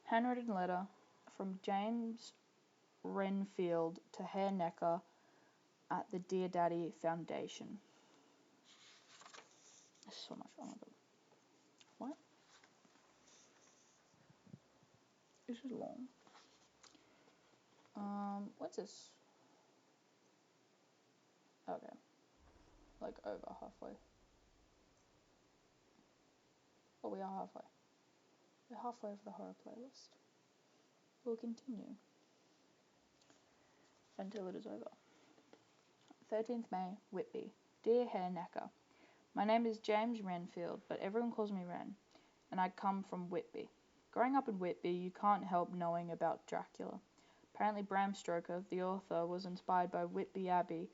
Handwritten letter from James Renfield to Herr Necker at the Diodati Foundation. There's so much. Oh my god. What? This is long. What's this? Okay. Like over halfway. Oh, we are halfway. We're halfway of the horror playlist. We'll continue until it is over. 13th May, Whitby. Dear Herr Necker, my name is James Renfield, but everyone calls me Ren, and I come from Whitby. Growing up in Whitby, you can't help knowing about Dracula. Apparently Bram Stoker, the author, was inspired by Whitby Abbey,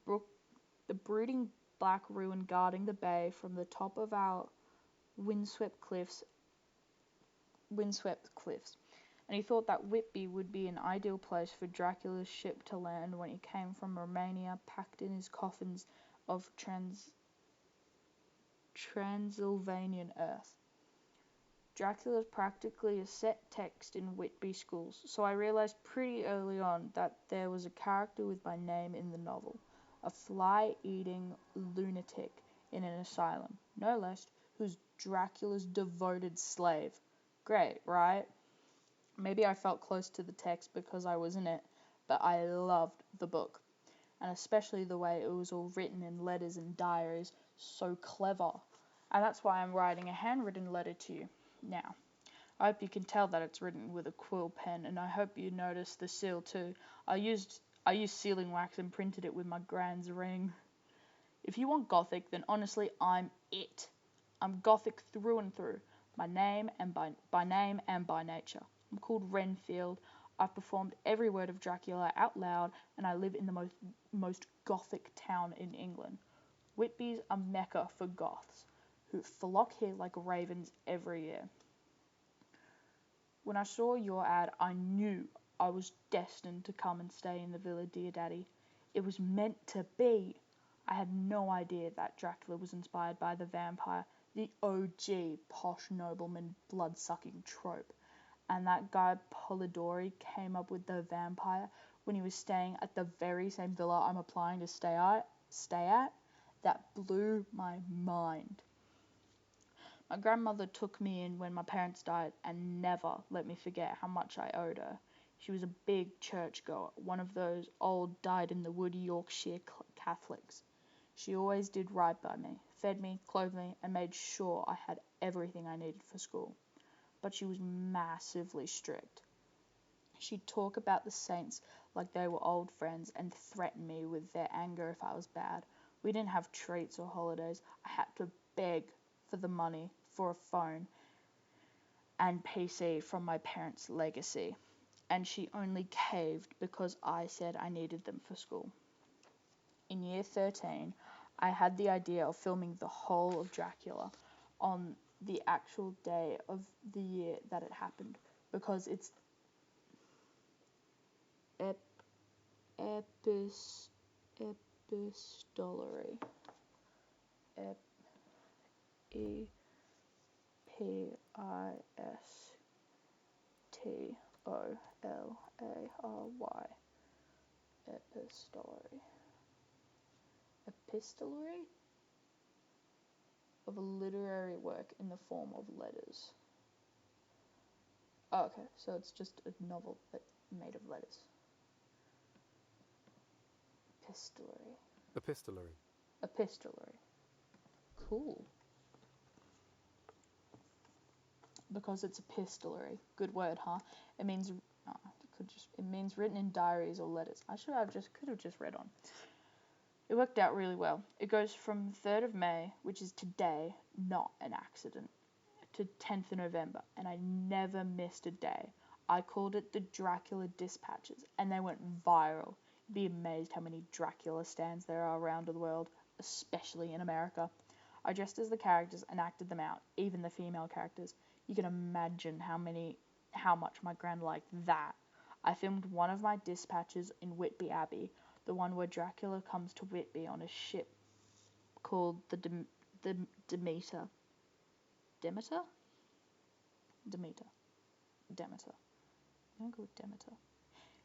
the brooding black ruin guarding the bay from the top of our windswept cliffs, and he thought that Whitby would be an ideal place for Dracula's ship to land when he came from Romania, packed in his coffins of Transylvanian earth. Dracula's practically a set text in Whitby schools, so I realized pretty early on that there was a character with my name in the novel, a fly-eating lunatic in an asylum, no less, who's Dracula's devoted slave. Great, right? Maybe I felt close to the text because I was in it, but I loved the book, and especially the way it was all written in letters and diaries, so clever. And that's why I'm writing a handwritten letter to you now. I hope you can tell that it's written with a quill pen, and I hope you notice the seal too. I used sealing wax and printed it with my grand's ring. If you want Gothic, then honestly, I'm it. I'm Gothic through and through, by name and by name and by nature. I'm called Renfield. I've performed every word of Dracula out loud, and I live in the most Gothic town in England. Whitby's a mecca for Goths, who flock here like ravens every year. When I saw your ad, I knew I was destined to come and stay in the Villa Diodati. It was meant to be. I had no idea that Dracula was inspired by the vampire, the OG posh nobleman blood-sucking trope, and that guy Polidori came up with the vampire when he was staying at the very same villa I'm applying to stay at. That blew my mind. My grandmother took me in when my parents died and never let me forget how much I owed her. She was a big churchgoer, one of those old dyed-in-the-wood Yorkshire Catholics. She always did right by me, fed me, clothed me, and made sure I had everything I needed for school. But she was massively strict. She'd talk about the saints like they were old friends and threaten me with their anger if I was bad. We didn't have treats or holidays. I had to beg for the money for a phone and PC from my parents' legacy, and she only caved because I said I needed them for school. In year 13, I had the idea of filming the whole of Dracula on the actual day of the year that it happened, because it's epistolary. Epistolary. Epistolary of a literary work in the form of letters. Oh, okay, so it's just a novel but made of letters. Epistolary. Cool. Because it's epistolary. Good word, huh? It means it means written in diaries or letters. Could have just read on. It worked out really well. It goes from 3rd of May, which is today, not an accident, to 10th of November, and I never missed a day. I called it the Dracula Dispatches, and they went viral. You'd be amazed how many Dracula stands there are around the world, especially in America. I dressed as the characters and acted them out, even the female characters. You can imagine how much my gran liked that. I filmed one of my dispatches in Whitby Abbey, the one where Dracula comes to Whitby on a ship called the Demeter. Demeter? Demeter. I'm going to go with Demeter.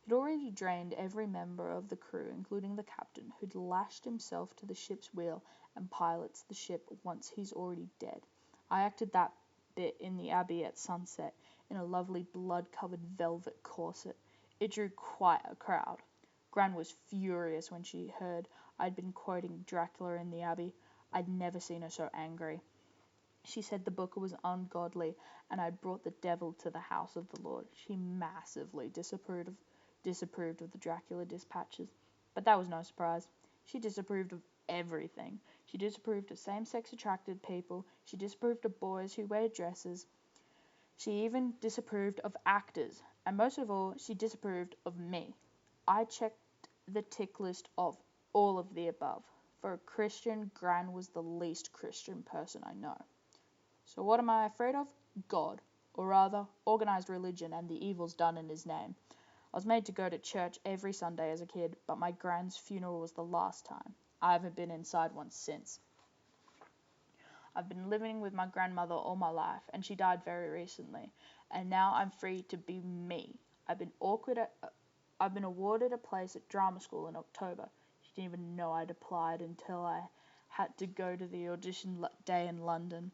He'd already drained every member of the crew, including the captain, who'd lashed himself to the ship's wheel and pilots the ship once he's already dead. I acted that bit in the Abbey at sunset, in a lovely blood-covered velvet corset. It drew quite a crowd. Gran was furious when she heard I'd been quoting Dracula in the Abbey. I'd never seen her so angry. She said the book was ungodly and I'd brought the devil to the house of the Lord. She massively disapproved of the Dracula Dispatches, but that was no surprise. She disapproved of everything. She disapproved of same-sex attracted people. She disapproved of boys who wear dresses. She even disapproved of actors, and most of all, she disapproved of me. I checked the tick list of all of the above. For a Christian, Gran was the least Christian person I know. So what am I afraid of? God, or rather, organized religion and the evils done in his name. I was made to go to church every Sunday as a kid, but my gran's funeral was the last time. I haven't been inside one since. I've been living with my grandmother all my life, and she died very recently, and now I'm free to be me. I've been awarded a place at drama school in October. She didn't even know I'd applied until I had to go to the audition day in London.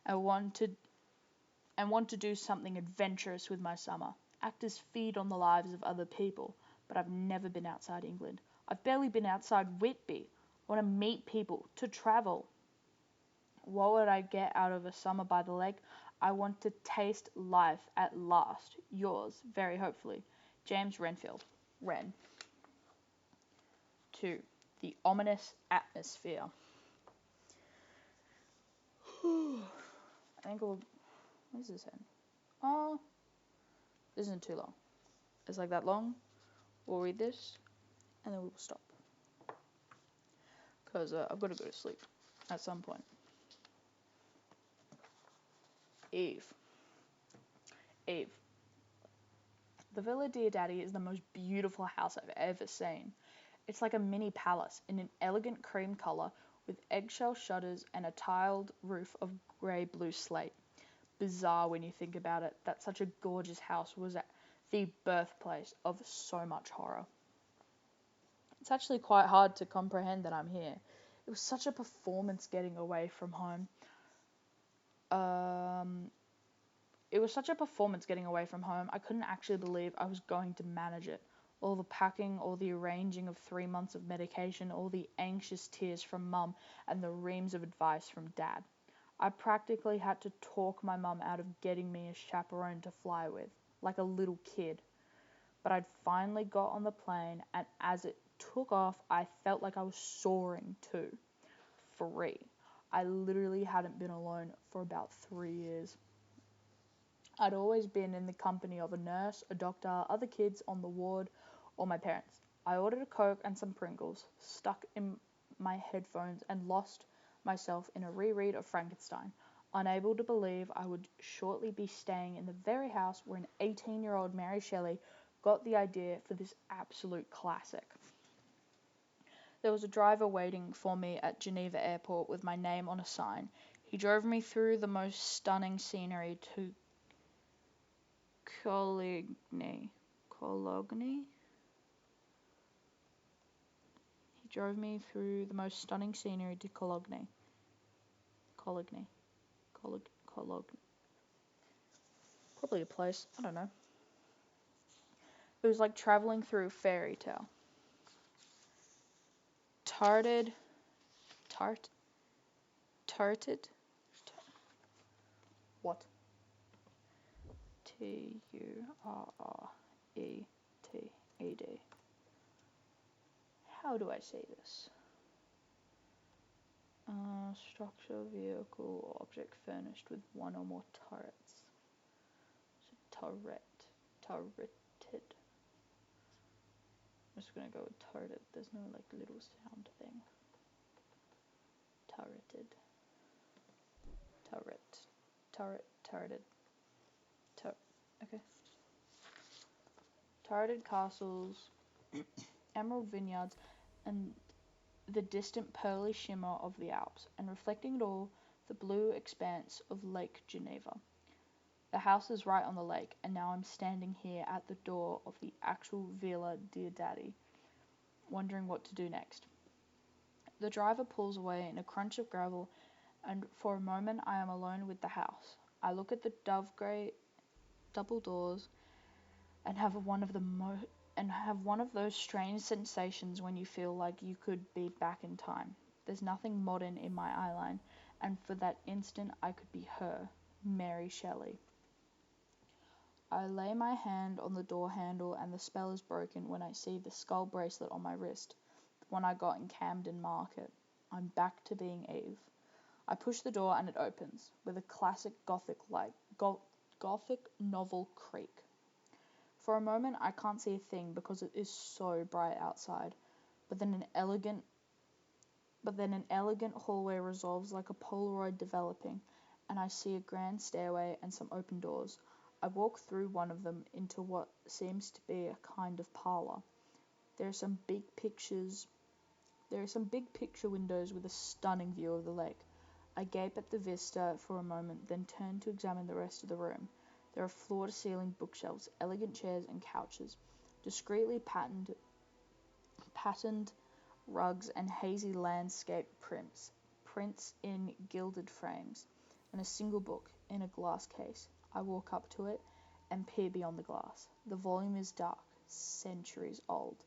I want to do something adventurous with my summer. Actors feed on the lives of other people, but I've never been outside England. I've barely been outside Whitby. I want to meet people, to travel. What would I get out of a summer by the lake? I want to taste life at last. Yours, very hopefully, James Renfield. Ren. 2. The ominous atmosphere. I think what is this in? Oh, this isn't too long. It's like that long. We'll read this, and then we will stop. Because I've got to go to sleep at some point. Eve. The Villa Diodati is the most beautiful house I've ever seen. It's like a mini palace in an elegant cream colour with eggshell shutters and a tiled roof of grey-blue slate. Bizarre when you think about it that such a gorgeous house was the birthplace of so much horror. It's actually quite hard to comprehend that I'm here. It was such a performance getting away from home. I couldn't actually believe I was going to manage it. All the packing, all the arranging of 3 months of medication, all the anxious tears from Mum, and the reams of advice from Dad. I practically had to talk my mum out of getting me a chaperone to fly with, like a little kid. But I'd finally got on the plane, and as it took off, I felt like I was soaring too. Free. I literally hadn't been alone for about 3 years. I'd always been in the company of a nurse, a doctor, other kids on the ward, or my parents. I ordered a Coke and some Pringles, stuck in my headphones, and lost myself in a reread of Frankenstein, unable to believe I would shortly be staying in the very house where an 18-year-old Mary Shelley got the idea for this absolute classic. There was a driver waiting for me at Geneva Airport with my name on a sign. He drove me through the most stunning scenery to Cologne. Cologne? He drove me through the most stunning scenery to Cologne. Cologne. Cologne. Probably a place. I don't know. It was like traveling through a fairy tale. Tarted. What? Turreted. How do I say this? Structure, vehicle, or object furnished with one or more turrets. So turreted. I'm just gonna go with turreted. There's no like little sound thing. Turreted. Turreted. Okay. Turreted castles, emerald vineyards, and the distant pearly shimmer of the Alps, and reflecting it all, the blue expanse of Lake Geneva. The house is right on the lake, and now I'm standing here at the door of the actual Villa Diodati, wondering what to do next. The driver pulls away in a crunch of gravel, and for a moment I am alone with the house. I look at the dove-grey double doors and have one of those strange sensations when you feel like you could be back in time. There's nothing modern in my eyeline, and for that instant I could be her, Mary Shelley. I lay my hand on the door handle and the spell is broken when I see the skull bracelet on my wrist, the one I got in Camden Market. I'm back to being Eve. I push the door and it opens, with a classic Gothic novel creak. For a moment I can't see a thing because it is so bright outside, but then an elegant hallway resolves like a Polaroid developing, and I see a grand stairway and some open doors. I walk through one of them into what seems to be a kind of parlour. There are some big picture windows with a stunning view of the lake. I gape at the vista for a moment, then turn to examine the rest of the room. There are floor-to-ceiling bookshelves, elegant chairs and couches, discreetly patterned rugs and hazy landscape prints in gilded frames, and a single book in a glass case. I walk up to it and peer beyond the glass. The volume is dark, centuries old,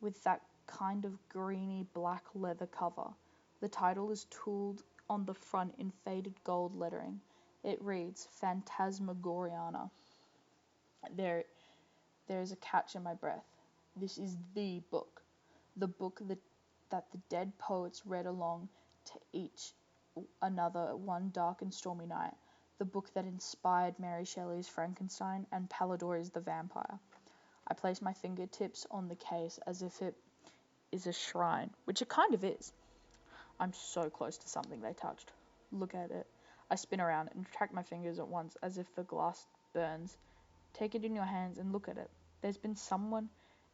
with that kind of greeny black leather cover. The title is tooled on the front in faded gold lettering. It reads Phantasmagoriana. There is a catch in my breath. This is the book that the dead poets read along to each another one dark and stormy night, the book that inspired Mary Shelley's Frankenstein and Polidori's The Vampire. I place my fingertips on the case as if it is a shrine, which it kind of is. I'm so close to something they touched. Look at it. I spin around and track my fingers at once as if the glass burns. Take it in your hands and look at it. There's been someone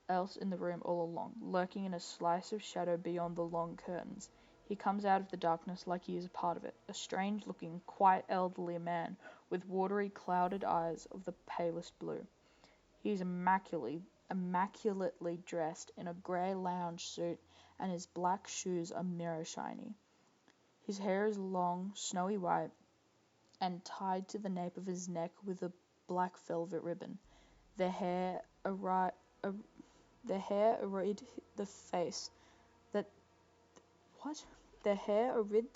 else in the room all along, lurking in a slice of shadow beyond the long curtains. He comes out of the darkness like he is a part of it, a strange-looking, quite elderly man with watery, clouded eyes of the palest blue. He is immaculately dressed in a grey lounge suit, and his black shoes are mirror shiny. His hair is long, snowy white, and tied to the nape of his neck with a black velvet ribbon. The hair The hair arid the face that what? The hair arid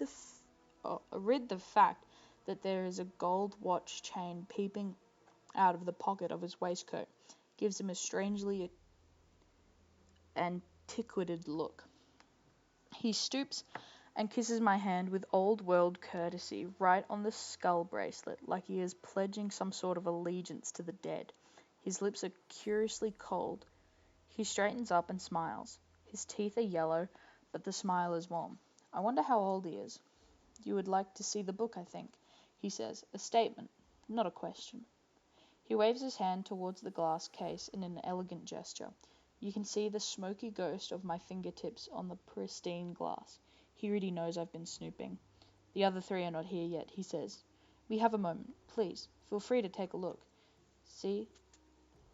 the fact that there is a gold watch chain peeping out of the pocket of his waistcoat gives him a strangely antiquated look. He stoops and kisses my hand with old-world courtesy right on the skull bracelet, like he is pledging some sort of allegiance to the dead. His lips are curiously cold. He straightens up and smiles. His teeth are yellow, but the smile is warm. I wonder how old he is. You would like to see the book, I think, he says, a statement, not a question. He waves his hand towards the glass case in an elegant gesture. You can see the smoky ghost of my fingertips on the pristine glass. He really knows I've been snooping. The other three are not here yet, he says. We have a moment. Please, feel free to take a look. See?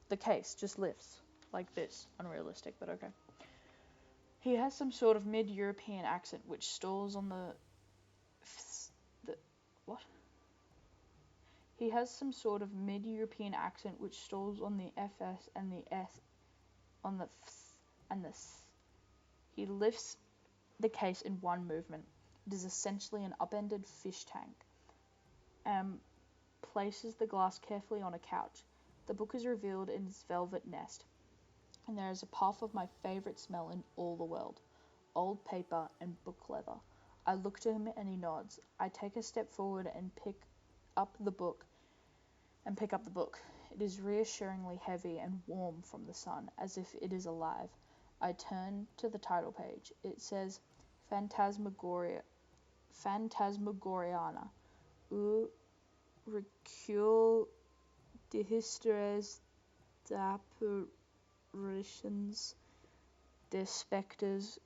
The case just lifts. Like this. Unrealistic, but okay. He has some sort of mid-European accent which stalls on the what? He has some sort of mid-European accent which stalls on the FS and the S, on the Fs and the S. He lifts the case in one movement. It is essentially an upended fish tank, and places the glass carefully on a couch. The book is revealed in its velvet nest, and there is a puff of my favourite smell in all the world, old paper and book leather. I look to him and he nods. I take a step forward and pick up the book. It is reassuringly heavy and warm from the sun, as if it is alive. I turn to the title page. It says Phantasmagoriana, ou recul de histories d'apparitions, de spectres,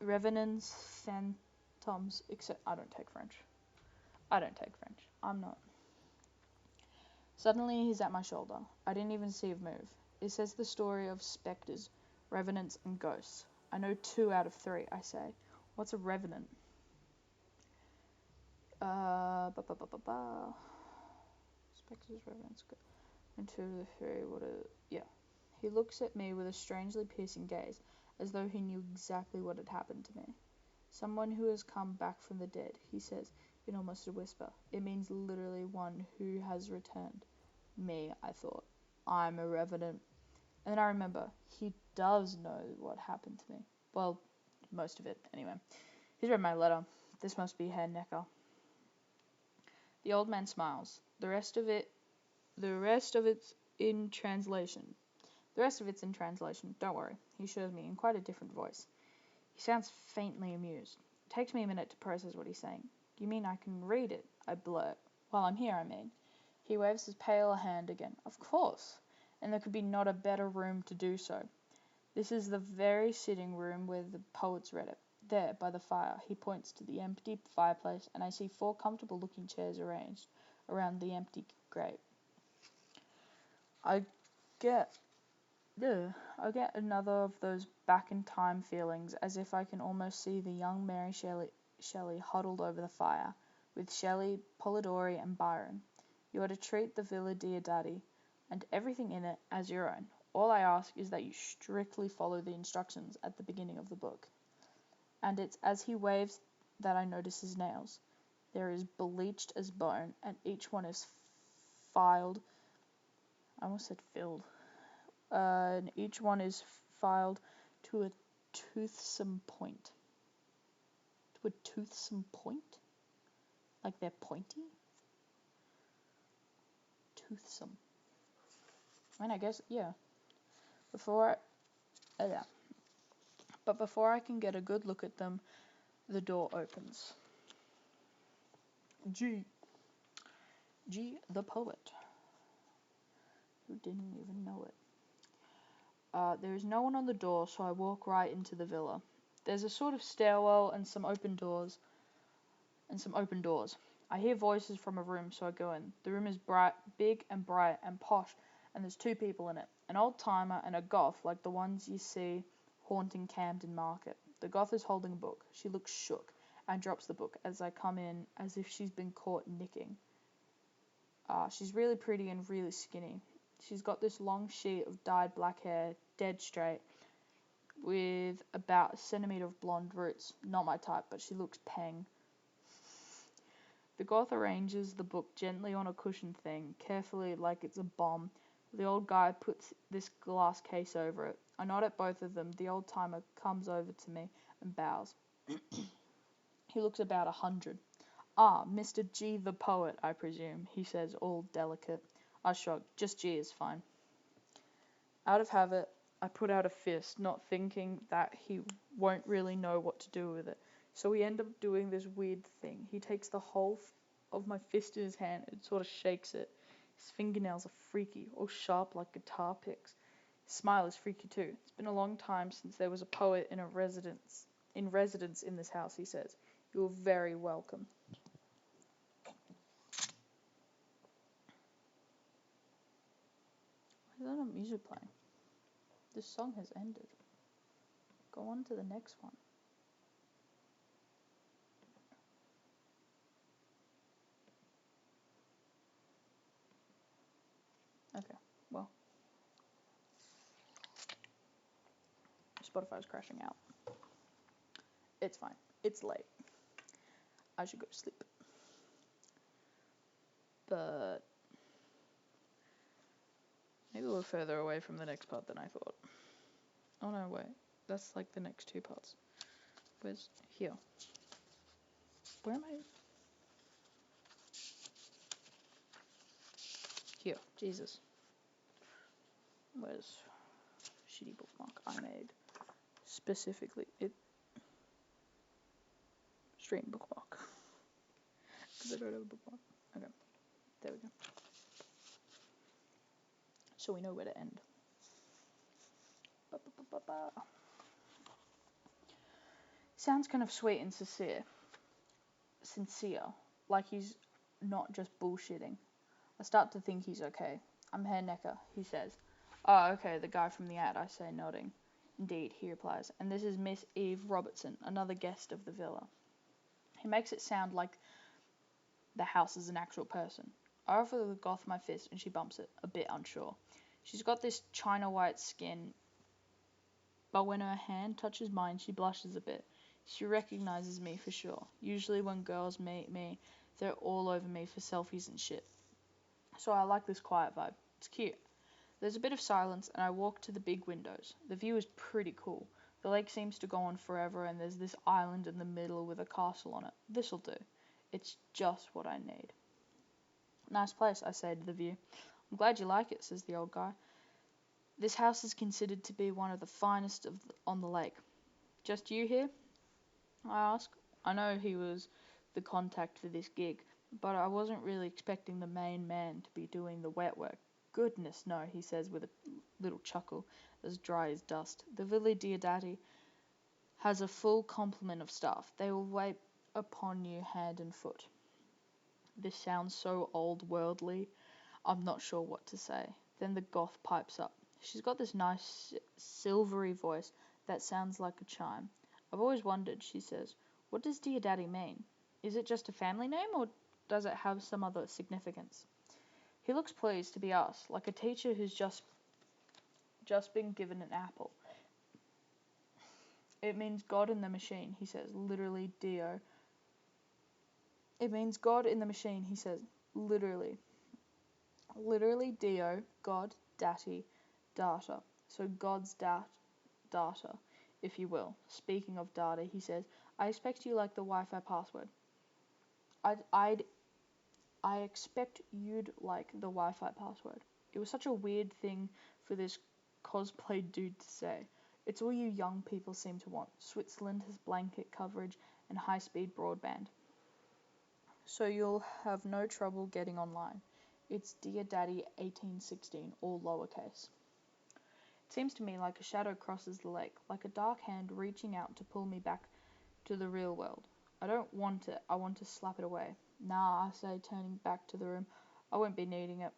revenants, phantoms, etc. I don't take French. I'm not. Suddenly he's at my shoulder. I didn't even see him move. It says the story of spectres, revenants, and ghosts. I know 2 out of 3, I say. What's a revenant? Spectres, revenants, ghosts. And 2 of the 3, yeah. He looks at me with a strangely piercing gaze, as though he knew exactly what had happened to me. Someone who has come back from the dead, he says, in almost a whisper. It means literally one who has returned. Me, I thought. I'm a revenant. And then I remember, he does know what happened to me. Well, most of it, anyway. He's read my letter. This must be Herr Necker. The old man smiles. The rest of it's in translation. Don't worry. He shows me in quite a different voice. He sounds faintly amused. It takes me a minute to process what he's saying. You mean I can read it? I blurt. While I'm here, I mean. He waves his pale hand again. Of course. And there could be not a better room to do so. This is the very sitting room where the poets read it. There, by the fire, he points to the empty fireplace, and I see 4 comfortable-looking chairs arranged around the empty grate. I get another of those back-in-time feelings, as if I can almost see the young Mary Shelley huddled over the fire, with Shelley, Polidori, and Byron. You are to treat the Villa Diodati, and everything in it, as your own. All I ask is that you strictly follow the instructions at the beginning of the book. And it's as he waves that I notice his nails. They're as bleached as bone, and each one is filed. I almost said filled. And each one is filed to a toothsome point. To a toothsome point? Like they're pointy? Toothsome. I mean, I guess, yeah. But before I can get a good look at them, the door opens. G, the poet, who didn't even know it. There is no one on the door, so I walk right into the villa. There's a sort of stairwell and some open doors. I hear voices from a room, so I go in. The room is big and bright and posh, and there's 2 people in it. An old-timer and a goth, like the ones you see haunting Camden Market. The goth is holding a book. She looks shook and drops the book as I come in, as if she's been caught nicking. She's really pretty and really skinny. She's got this long sheet of dyed black hair, dead straight, with about a centimetre of blonde roots. Not my type, but she looks peng. The goth arranges the book gently on a cushion thing, carefully like it's a bomb. The old guy puts this glass case over it. I nod at both of them. The old-timer comes over to me and bows. He looks about 100. "Ah, Mr. G the poet, I presume," he says, all delicate. I shrug. "Just G is fine." Out of habit, I put out a fist, not thinking that he won't really know what to do with it. So we end up doing this weird thing. He takes the whole of my fist in his hand and sort of shakes it. His fingernails are freaky, all sharp like guitar picks. His smile is freaky too. "It's been a long time since there was a poet in residence in this house," he says. "You're very welcome." Why is that not music playing? This song has ended. Go on to the next one. Okay, well. Spotify's crashing out. It's fine. It's late. I should go to sleep. But maybe we're further away from the next part than I thought. Oh no, wait. That's like the next two parts. Where's here? Where am I? Here. Jesus. Where's shitty bookmark I made? Specifically, stream bookmark. Because I don't have a bookmark. Okay. There we go. So we know where to end. Sounds kind of sweet and sincere, like he's not just bullshitting. I start to think he's okay. "I'm Herr Necker," he says. "Oh, okay, the guy from the ad," I say, nodding. "Indeed," he replies, "and this is Miss Eve Robertson, another guest of the villa." He makes it sound like the house is an actual person. I offer the goth my fist and she bumps it, a bit unsure. She's got this china white skin, but when her hand touches mine, she blushes a bit. She recognizes me for sure. Usually when girls meet me, they're all over me for selfies and shit. So I like this quiet vibe. It's cute. There's a bit of silence and I walk to the big windows. The view is pretty cool. The lake seems to go on forever and there's this island in the middle with a castle on it. This'll do. It's just what I need. "Nice place," I say to the view. "I'm glad you like it," says the old guy. "This house is considered to be one of the finest on the lake." "Just you here?" I ask. I know he was the contact for this gig, but I wasn't really expecting the main man to be doing the wet work. "Goodness, no," he says with a little chuckle, as dry as dust. "The Villa Diodati has a full complement of staff. They will wait upon you hand and foot." This sounds so old-worldly, I'm not sure what to say. Then the goth pipes up. She's got this nice silvery voice that sounds like a chime. "I've always wondered," she says, "what does Diodati mean? Is it just a family name, or does it have some other significance?" He looks pleased to be asked, like a teacher who's just been given an apple. "It means God in the machine," he says, literally Dio. "It means God in the machine," he says, literally. Literally Dio, God, Dati, data. So God's data, if you will. Speaking of data, he says, "I expect you like the Wi-Fi password." I expect you'd like the Wi-Fi password. It was such a weird thing for this cosplay dude to say. It's all you young people seem to want. Switzerland has blanket coverage and high-speed broadband. So you'll have no trouble getting online. It's Dear Daddy 1816, all lowercase. It seems to me like a shadow crosses the lake, like a dark hand reaching out to pull me back to the real world. I don't want it. I want to slap it away. "Nah," I say, turning back to the room. "I won't be needing it.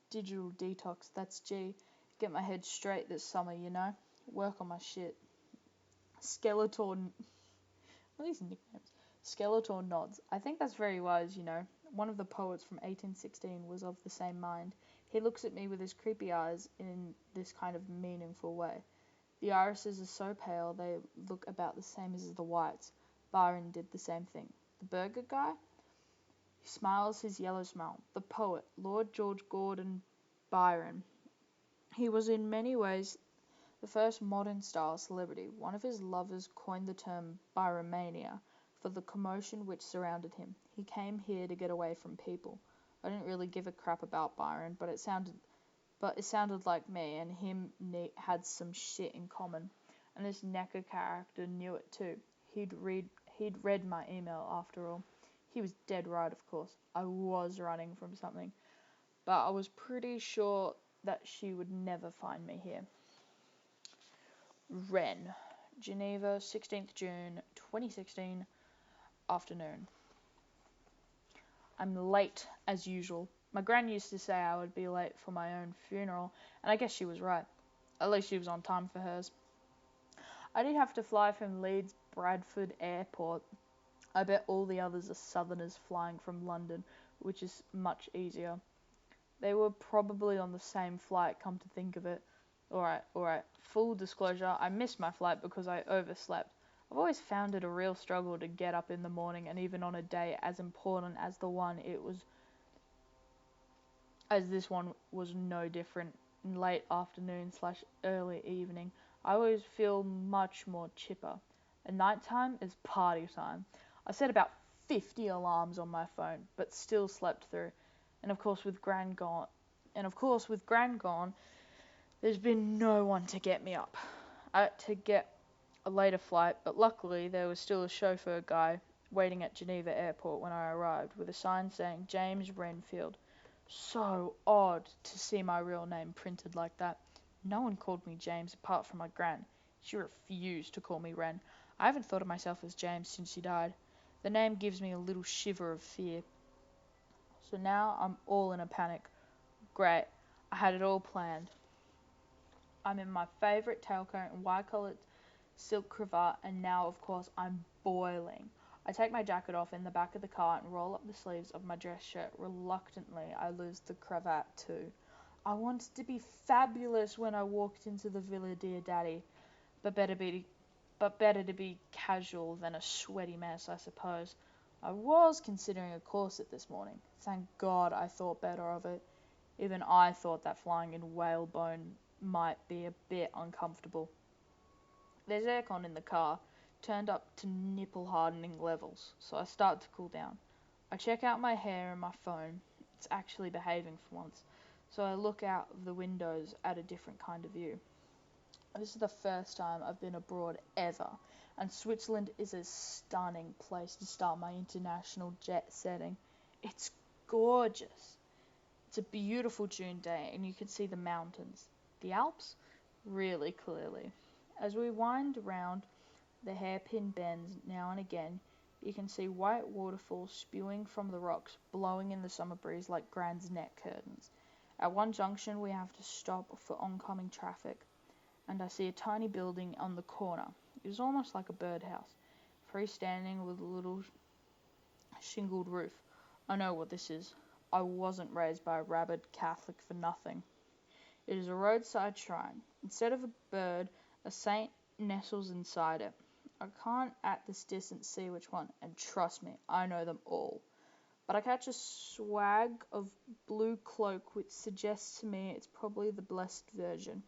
Digital detox, that's G. Get my head straight this summer, you know? Work on my shit." Skeletor... What are these nicknames? Skeletor nods. "I think that's very wise, you know. One of the poets from 1816 was of the same mind." He looks at me with his creepy eyes in this kind of meaningful way. The irises are so pale they look about the same as the whites. Byron did the same thing. The burger guy? He smiles his yellow smile. The poet, Lord George Gordon Byron. He was in many ways the first modern-style celebrity. One of his lovers coined the term Byromania for the commotion which surrounded him. He came here to get away from people. I didn't really give a crap about Byron, but it sounded like me, and him had some shit in common. And this Necker character knew it too. He'd read my email after all. He was dead right, of course. I was running from something, but I was pretty sure that she would never find me here. Ren, Geneva, 16th June 2016, afternoon. I'm late, as usual. My gran used to say I would be late for my own funeral, and I guess she was right. At least she was on time for hers. I did have to fly from Leeds Bradford Airport. I bet all the others are southerners flying from London, which is much easier. They were probably on the same flight, come to think of it. Alright. Full disclosure, I missed my flight because I overslept. I've always found it a real struggle to get up in the morning, and even on a day as important as this one was no different. In late afternoon/early evening, I always feel much more chipper. At night time is party time. I set about 50 alarms on my phone, but still slept through. And of course with Gran gone, there's been no one to get me up. I had to get a later flight, but luckily there was still a chauffeur guy waiting at Geneva Airport when I arrived, with a sign saying James Renfield. So odd to see my real name printed like that. No one called me James apart from my gran. She refused to call me Ren. I haven't thought of myself as James since she died. The name gives me a little shiver of fear. So now I'm all in a panic. Great. I had it all planned. I'm in my favourite tailcoat and white-collared silk cravat, and now, of course, I'm boiling. I take my jacket off in the back of the car and roll up the sleeves of my dress shirt. Reluctantly, I lose the cravat too. I wanted to be fabulous when I walked into the villa, dear daddy, but better to be casual than a sweaty mess, I suppose. I was considering a corset this morning. Thank God I thought better of it. Even I thought that flying in whalebone might be a bit uncomfortable. There's aircon in the car, turned up to nipple-hardening levels, so I start to cool down. I check out my hair and my phone. It's actually behaving for once, so I look out of the windows at a different kind of view. This is the first time I've been abroad ever, and Switzerland is a stunning place to start my international jet setting. It's gorgeous. It's a beautiful June day, and you can see the mountains. The Alps? Really clearly. As we wind round the hairpin bends now and again, you can see white waterfalls spewing from the rocks, blowing in the summer breeze like Gran's neck curtains. At one junction we have to stop for oncoming traffic, and I see a tiny building on the corner. It is almost like a birdhouse, freestanding with a little shingled roof. I know what this is. I wasn't raised by a rabid Catholic for nothing. It is a roadside shrine. Instead of a bird, a saint nestles inside it. I can't at this distance see which one, and trust me, I know them all. But I catch a swag of blue cloak which suggests to me it's probably the Blessed Virgin.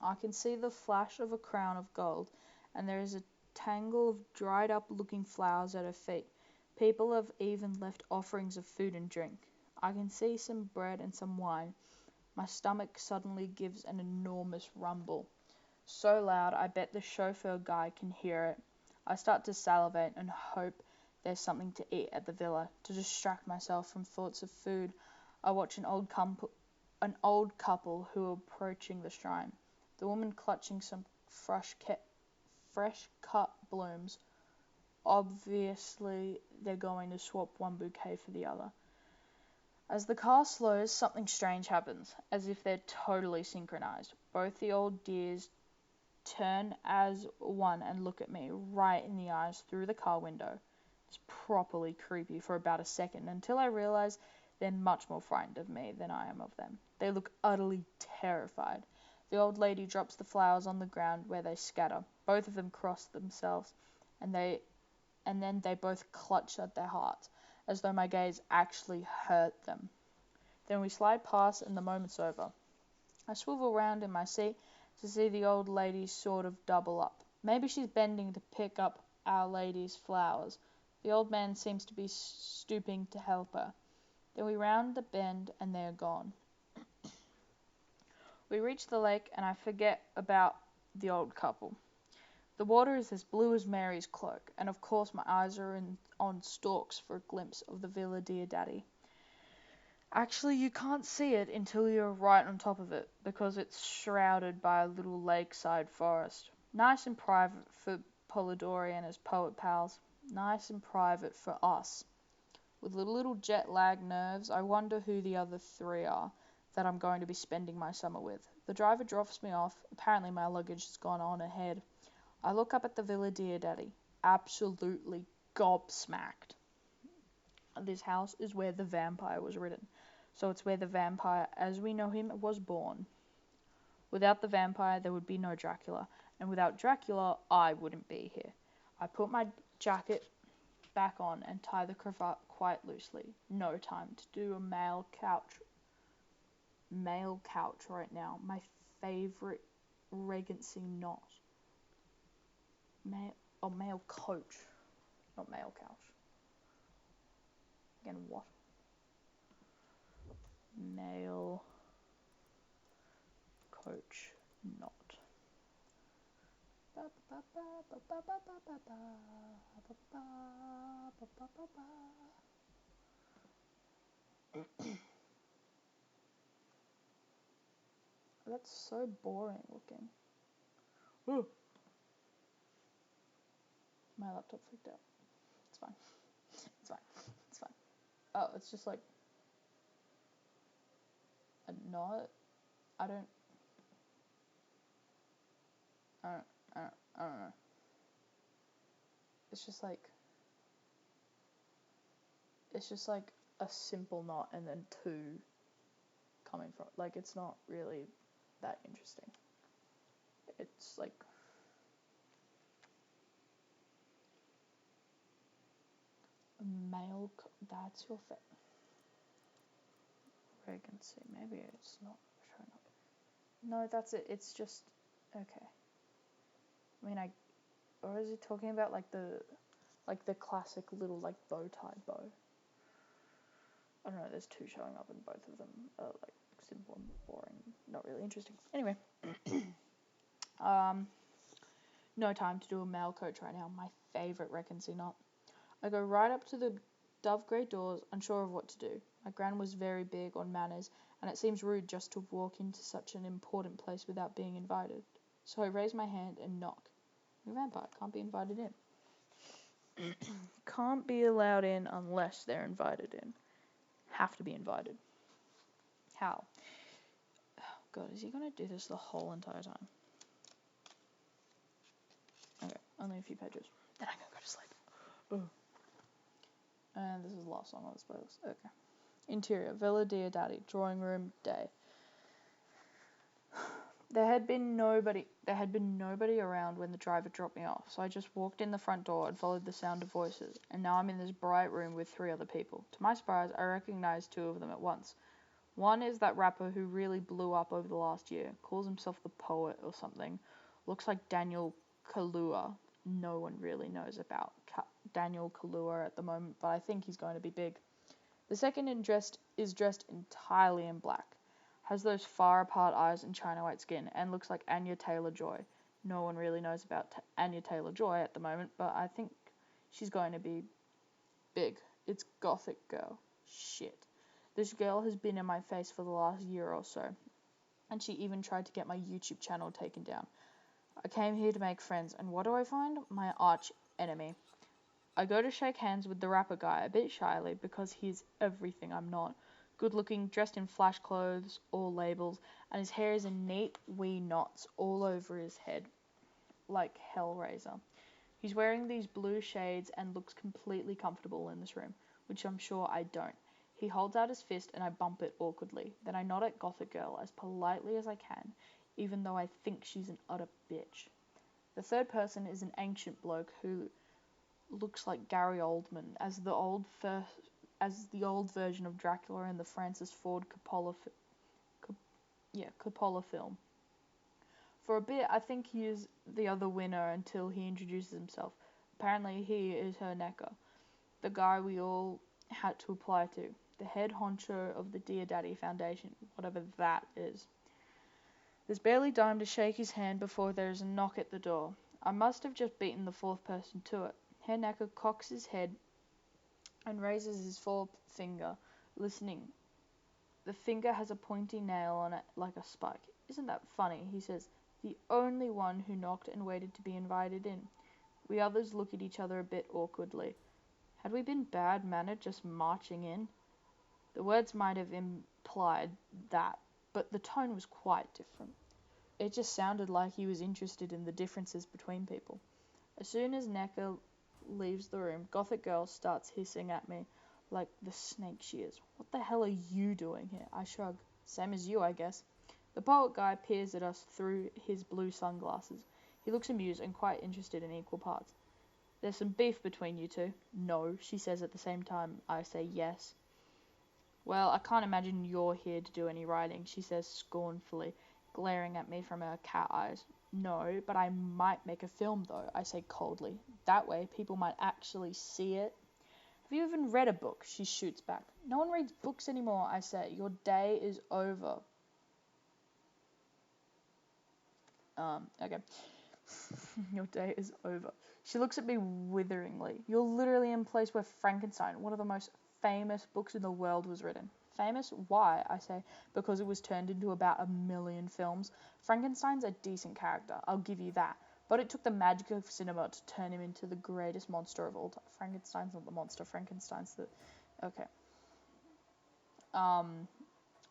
I can see the flash of a crown of gold, and there is a tangle of dried up looking flowers at her feet. People have even left offerings of food and drink. I can see some bread and some wine. My stomach suddenly gives an enormous rumble. So loud I bet the chauffeur guy can hear it. I start to salivate and hope there's something to eat at the villa. To distract myself from thoughts of food, I watch an old couple who are approaching the shrine. The woman clutching some fresh cut blooms. Obviously, they're going to swap one bouquet for the other. As the car slows, something strange happens, as if they're totally synchronized. Both the old dears turn as one and look at me right in the eyes through the car window. It's properly creepy for about a second, until I realize they're much more frightened of me than I am of them. They look utterly terrified. The old lady drops the flowers on the ground where they scatter. Both of them cross themselves, and then they both clutch at their hearts, as though my gaze actually hurt them. Then we slide past, and the moment's over. I swivel round in my seat to see the old lady sort of double up. Maybe she's bending to pick up Our Lady's flowers. The old man seems to be stooping to help her. Then we round the bend, and they are gone. We reach the lake, and I forget about the old couple. The water is as blue as Mary's cloak, and of course my eyes are on stalks for a glimpse of the Villa Diodati. Actually, you can't see it until you're right on top of it, because it's shrouded by a little lakeside forest. Nice and private for Polidori and his poet pals. Nice and private for us. With little jet-lag nerves, I wonder who the other three are that I'm going to be spending my summer with. The driver drops me off. Apparently my luggage has gone on ahead. I look up at the Villa Diodati, absolutely gobsmacked. This house is where the vampire was written, so it's where the vampire, as we know him, was born. Without the vampire, there would be no Dracula, and without Dracula, I wouldn't be here. I put my jacket back on and tie the cravat quite loosely. No time to do a male couch right now. My favorite regency knot. Male coach, not male couch. Again, what? Male coach knot. That's so boring looking. Ooh. My laptop freaked out. It's fine. It's fine. It's fine. Oh, it's just like a knot. I don't know. It's just like a simple knot and then two coming from. Like, it's not really that interesting. It's like a male. That's your fit. Regency. Maybe it's not showing up. No, that's it. It's just okay. I mean, or is he talking about like the classic little like bow tie bow? I don't know. There's two showing up, and both of them are like simple and boring, not really interesting. Anyway, no time to do a male coach right now. My favorite regency knot. I go right up to the dove grey doors, unsure of what to do. My gran was very big on manners, and it seems rude just to walk into such an important place without being invited. So I raise my hand and knock. A vampire can't be invited in. Can't be allowed in unless they're invited in. Have to be invited. How? Oh God, is he gonna do this the whole entire time? Okay, only a few pages. Then I'm gonna go to sleep. Ugh. And this is the last song on this playlist. Okay. Interior, Villa Diodati, drawing room, day. There had been nobody around when the driver dropped me off, so I just walked in the front door and followed the sound of voices, and now I'm in this bright room with three other people. To my surprise, I recognized two of them at once. One is that rapper who really blew up over the last year, calls himself the Poet or something, looks like Daniel Kaluuya. No one really knows about Daniel Kaluuya at the moment, but I think he's going to be big. The second is dressed entirely in black, has those far apart eyes and china white skin, and looks like Anya Taylor-Joy. No one really knows about Anya Taylor-Joy at the moment, but I think she's going to be big. It's Gothic girl. Shit. This girl has been in my face for the last year or so, and she even tried to get my YouTube channel taken down. I came here to make friends, and what do I find? My arch enemy. I go to shake hands with the rapper guy a bit shyly because he's everything I'm not. Good looking, dressed in flash clothes, all labels, and his hair is in neat wee knots all over his head, like Hellraiser. He's wearing these blue shades and looks completely comfortable in this room, which I'm sure I don't. He holds out his fist and I bump it awkwardly. Then I nod at Gothic Girl as politely as I can. even though I think she's an utter bitch. The third person is an ancient bloke who looks like Gary Oldman as the old version of Dracula in the Francis Ford Coppola film. For a bit, I think he is the other winner until he introduces himself. Apparently, he is her necker, the guy we all had to apply to, the head honcho of the Dear Daddy Foundation, whatever that is. There's barely time to shake his hand before there is a knock at the door. I must have just beaten the fourth person to it. Herr Necker cocks his head and raises his forefinger, listening. The finger has a pointy nail on it like a spike. Isn't that funny? He says, the only one who knocked and waited to be invited in. We others look at each other a bit awkwardly. Had we been bad-mannered just marching in? The words might have implied that, but the tone was quite different. It just sounded like he was interested in the differences between people. As soon as Necker leaves the room, Gothic girl starts hissing at me like the snake she is. What the hell are you doing here? I shrug. Same as you, I guess. The poet guy peers at us through his blue sunglasses. He looks amused and quite interested in equal parts. There's some beef between you two. No, she says at the same time I say yes. Well, I can't imagine you're here to do any writing, she says scornfully, glaring at me from her cat eyes. No, but I might make a film though, I say coldly. That way people might actually see it. Have you even read a book? She shoots back. No one reads books anymore, I say. Your day is over. Okay. Your day is over. She looks at me witheringly. You're literally in a place where Frankenstein, one of the most famous books in the world, was written. Famous? Why? I say. Because it was turned into about 1 million films. Frankenstein's a decent character, I'll give you that. But it took the magic of cinema to turn him into the greatest monster of all time. Frankenstein's not the monster, Frankenstein's the... Okay.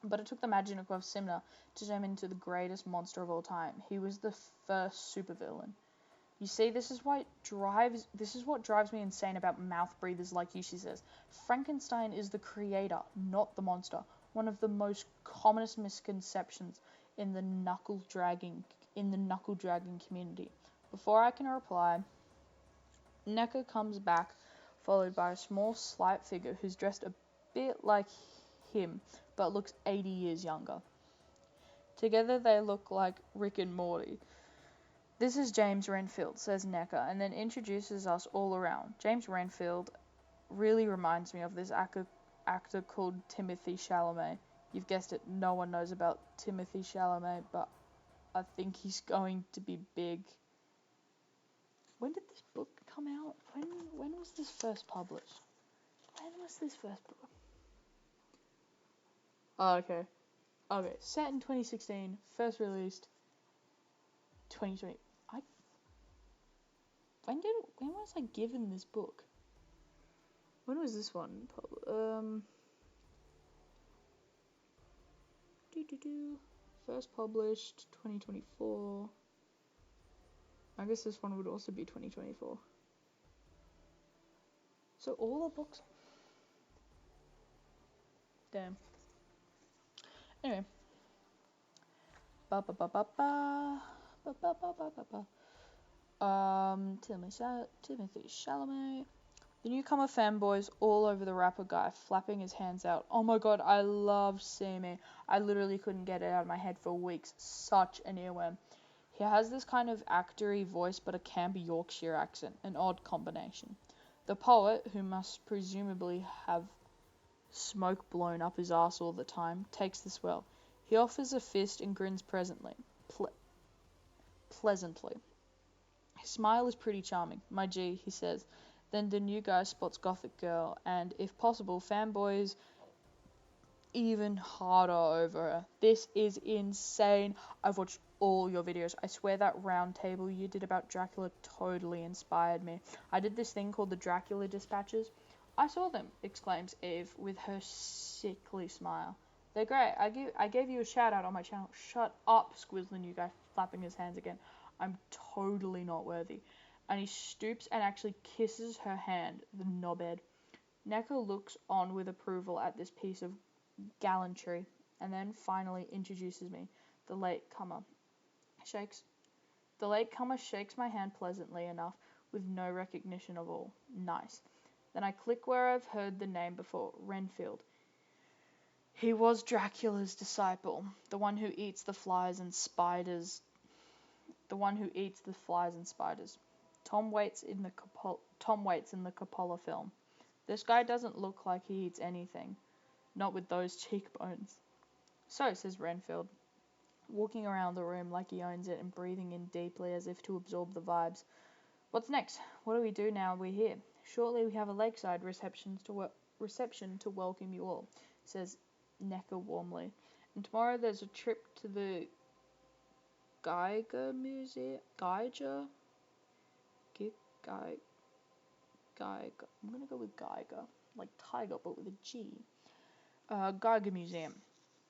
But it took the magic of cinema to turn him into the greatest monster of all time. He was the first supervillain. You see, this is what drives me insane about mouth breathers like you, she says. Frankenstein is the creator, not the monster. One of the most commonest misconceptions in the knuckle dragging community. Before I can reply, Necker comes back, followed by a small, slight figure who's dressed a bit like him, but looks 80 years younger. Together they look like Rick and Morty. This is James Renfield, says Necker, and then introduces us all around. James Renfield really reminds me of this actor called Timothy Chalamet. You've guessed it, no one knows about Timothy Chalamet, but I think he's going to be big. When did this book come out? When was this first published? Oh, okay. Okay, set in 2016, first released 2020. When was I given this book? When was this one? First published 2024. I guess this one would also be 2024. So all the books. Damn. Anyway. Timothy Chalamet. The newcomer fanboys all over the rapper guy, flapping his hands out. Oh my god, I love seeing me. I literally couldn't get it out of my head for weeks. Such an earworm. He has this kind of actory voice, but a campy Yorkshire accent. An odd combination. The poet, who must presumably have smoke blown up his arse all the time, takes this well. He offers a fist and grins pleasantly. His smile is pretty charming. My G, he says. Then the new guy spots Gothic girl, and if possible, fanboys even harder over her. This is insane. I've watched all your videos. I swear that round table you did about Dracula totally inspired me. I did this thing called the Dracula Dispatches. I saw them, exclaims Eve with her sickly smile. They're great. I gave you a shout out on my channel. Shut up, squeals the new guy, flapping his hands again. I'm totally not worthy. And he stoops and actually kisses her hand, the knobhead. Necker looks on with approval at this piece of gallantry, and then finally introduces me, the late comer. Shakes. The latecomer shakes my hand pleasantly enough, with no recognition of all. Nice. Then I click where I've heard the name before. Renfield. He was Dracula's disciple, the one who eats the flies and spiders. Tom Waits in the Coppola film. This guy doesn't look like he eats anything, not with those cheekbones. So, says Renfield, walking around the room like he owns it and breathing in deeply as if to absorb the vibes. What's next? What do we do now we're here? Shortly we have a lakeside reception to welcome you all, says Necker warmly. And tomorrow there's a trip to the Geiger Museum. Geiger? Geiger. I'm gonna go with Geiger. Like tiger, but with a G. Geiger Museum.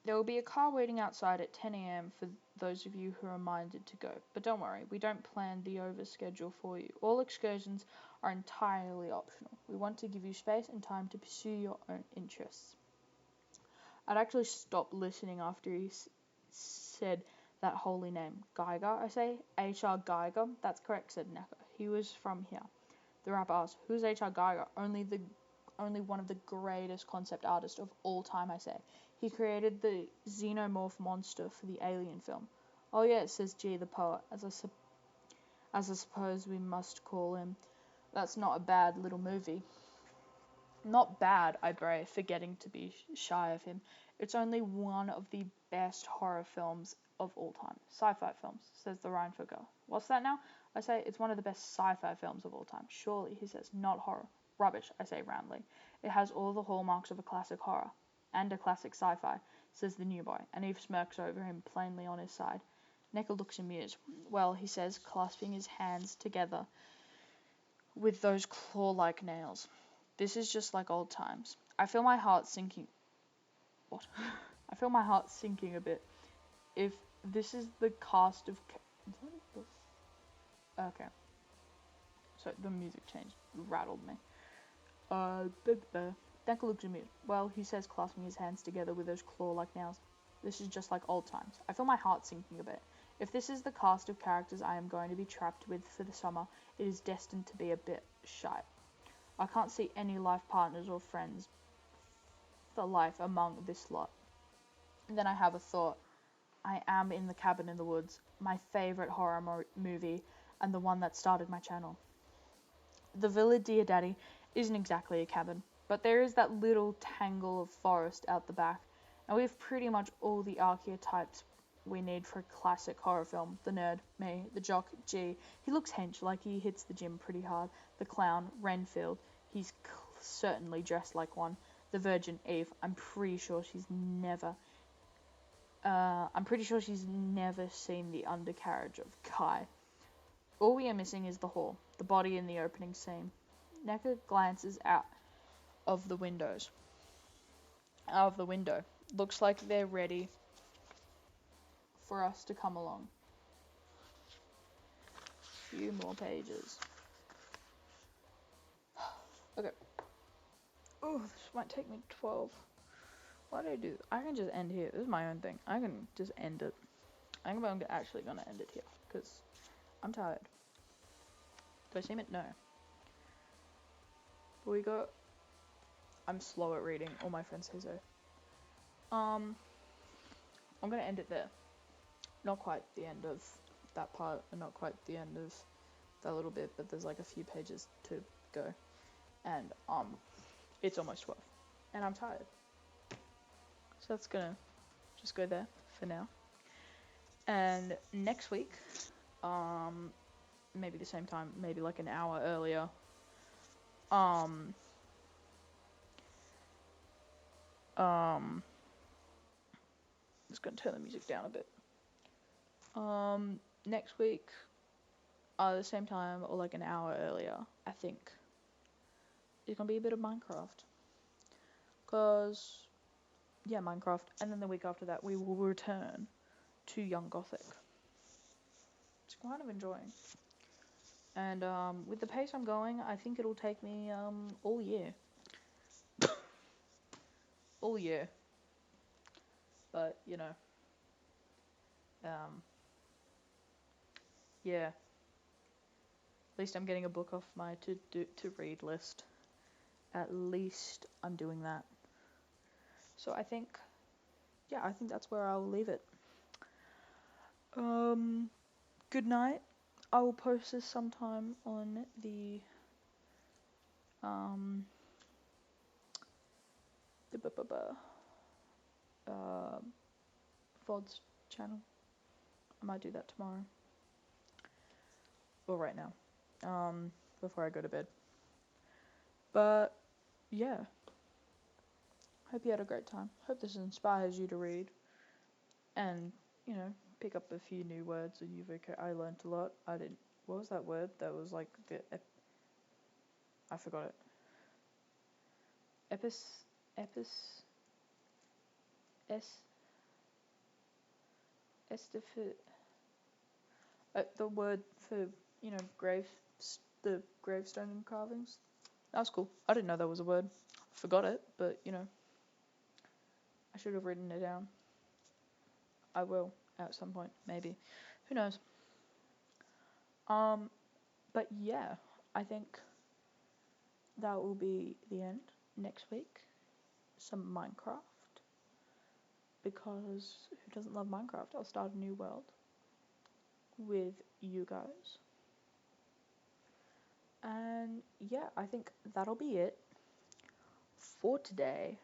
There will be a car waiting outside at 10 a.m. for those of you who are minded to go. But don't worry, we don't plan the overschedule for you. All excursions are entirely optional. We want to give you space and time to pursue your own interests. I'd actually stopped listening after he said that holy name. Geiger, I say? H.R. Geiger? That's correct, said Necker. He was from here. The rapper asked, who's H.R. Geiger? Only one of the greatest concept artists of all time, I say. He created the xenomorph monster for the Alien film. Oh yeah, says G the poet, as I suppose we must call him. That's not a bad little movie. Not bad, I bray, forgetting to be shy of him. It's only one of the best horror films of all time. Sci-fi films, says the Rhineford girl. What's that now? I say, it's one of the best sci-fi films of all time. Surely, he says, not horror. Rubbish, I say roundly. It has all the hallmarks of a classic horror. And a classic sci-fi, says the new boy, and Eve smirks over him, plainly on his side. Necker looks amused. Well, he says, clasping his hands together with those claw-like nails. This is just like old times. I feel my heart sinking. What? I feel my heart sinking a bit. If this is the cast of... Okay. So the music changed. Rattled me. Necker looks amused. Well, he says, clasping his hands together with those claw-like nails. This is just like old times. I feel my heart sinking a bit. If this is the cast of characters I am going to be trapped with for the summer, it is destined to be a bit shite. I can't see any life partners or friends for life among this lot. And then I have a thought. I am in the Cabin in the Woods, my favourite horror movie, and the one that started my channel. The Villa Diodati isn't exactly a cabin, but there is that little tangle of forest out the back, and we have pretty much all the archetypes we need for a classic horror film. The nerd, me, the jock, G, he looks hench like he hits the gym pretty hard, the clown, Renfield, he's certainly dressed like one, the virgin, Eve, I'm pretty sure she's never seen the undercarriage of Kai. All we are missing is the hall, the body in the opening scene. Necker glances out of the window. Looks like they're ready for us to come along. Few more pages. Okay. Oh, this might take me 12. What do I do? I can just end here. This is my own thing. I can just end it. I think I'm actually going to end it here, because I'm tired. Do I seem it? No. But we got... I'm slow at reading. All my friends say so. I'm going to end it there. Not quite the end of that part, and not quite the end of that little bit, but there's like a few pages to go. And, it's almost 12. And I'm tired. So that's gonna just go there for now. And next week, maybe the same time, maybe like an hour earlier, just gonna turn the music down a bit. Next week, the same time or like an hour earlier, I think, it's gonna be a bit of Minecraft. Cause, yeah, Minecraft, and then the week after that, we will return to Young Gothic. It's kind of enjoying. And, with the pace I'm going, I think it'll take me, all year. All year. But, you know, yeah, at least I'm getting a book off my to read list. At least I'm doing that. So I think, yeah, I think that's where I'll leave it. Good night. I will post this sometime on the um the uh VODs channel. I might do that tomorrow or right now, before I go to bed. But yeah, hope you had a great time. Hope this inspires you to read and, you know, pick up a few new words in your vocab. I learned a lot. I didn't. What was that word? That was like I forgot it. Epis es estif the word for, you know, the gravestone carvings. That was cool. I didn't know that was a word. Forgot it, but you know, I should have written it down. I will at some point, maybe. Who knows? But yeah, I think that will be the end. Next week, some Minecraft, because who doesn't love Minecraft? I'll start a new world with you guys. And yeah, I think that'll be it for today.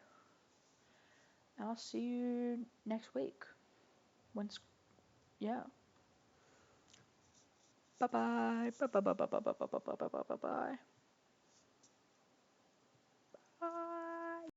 And I'll see you next week. Once, yeah. Bye bye. Bye bye bye bye bye bye bye bye bye bye bye bye.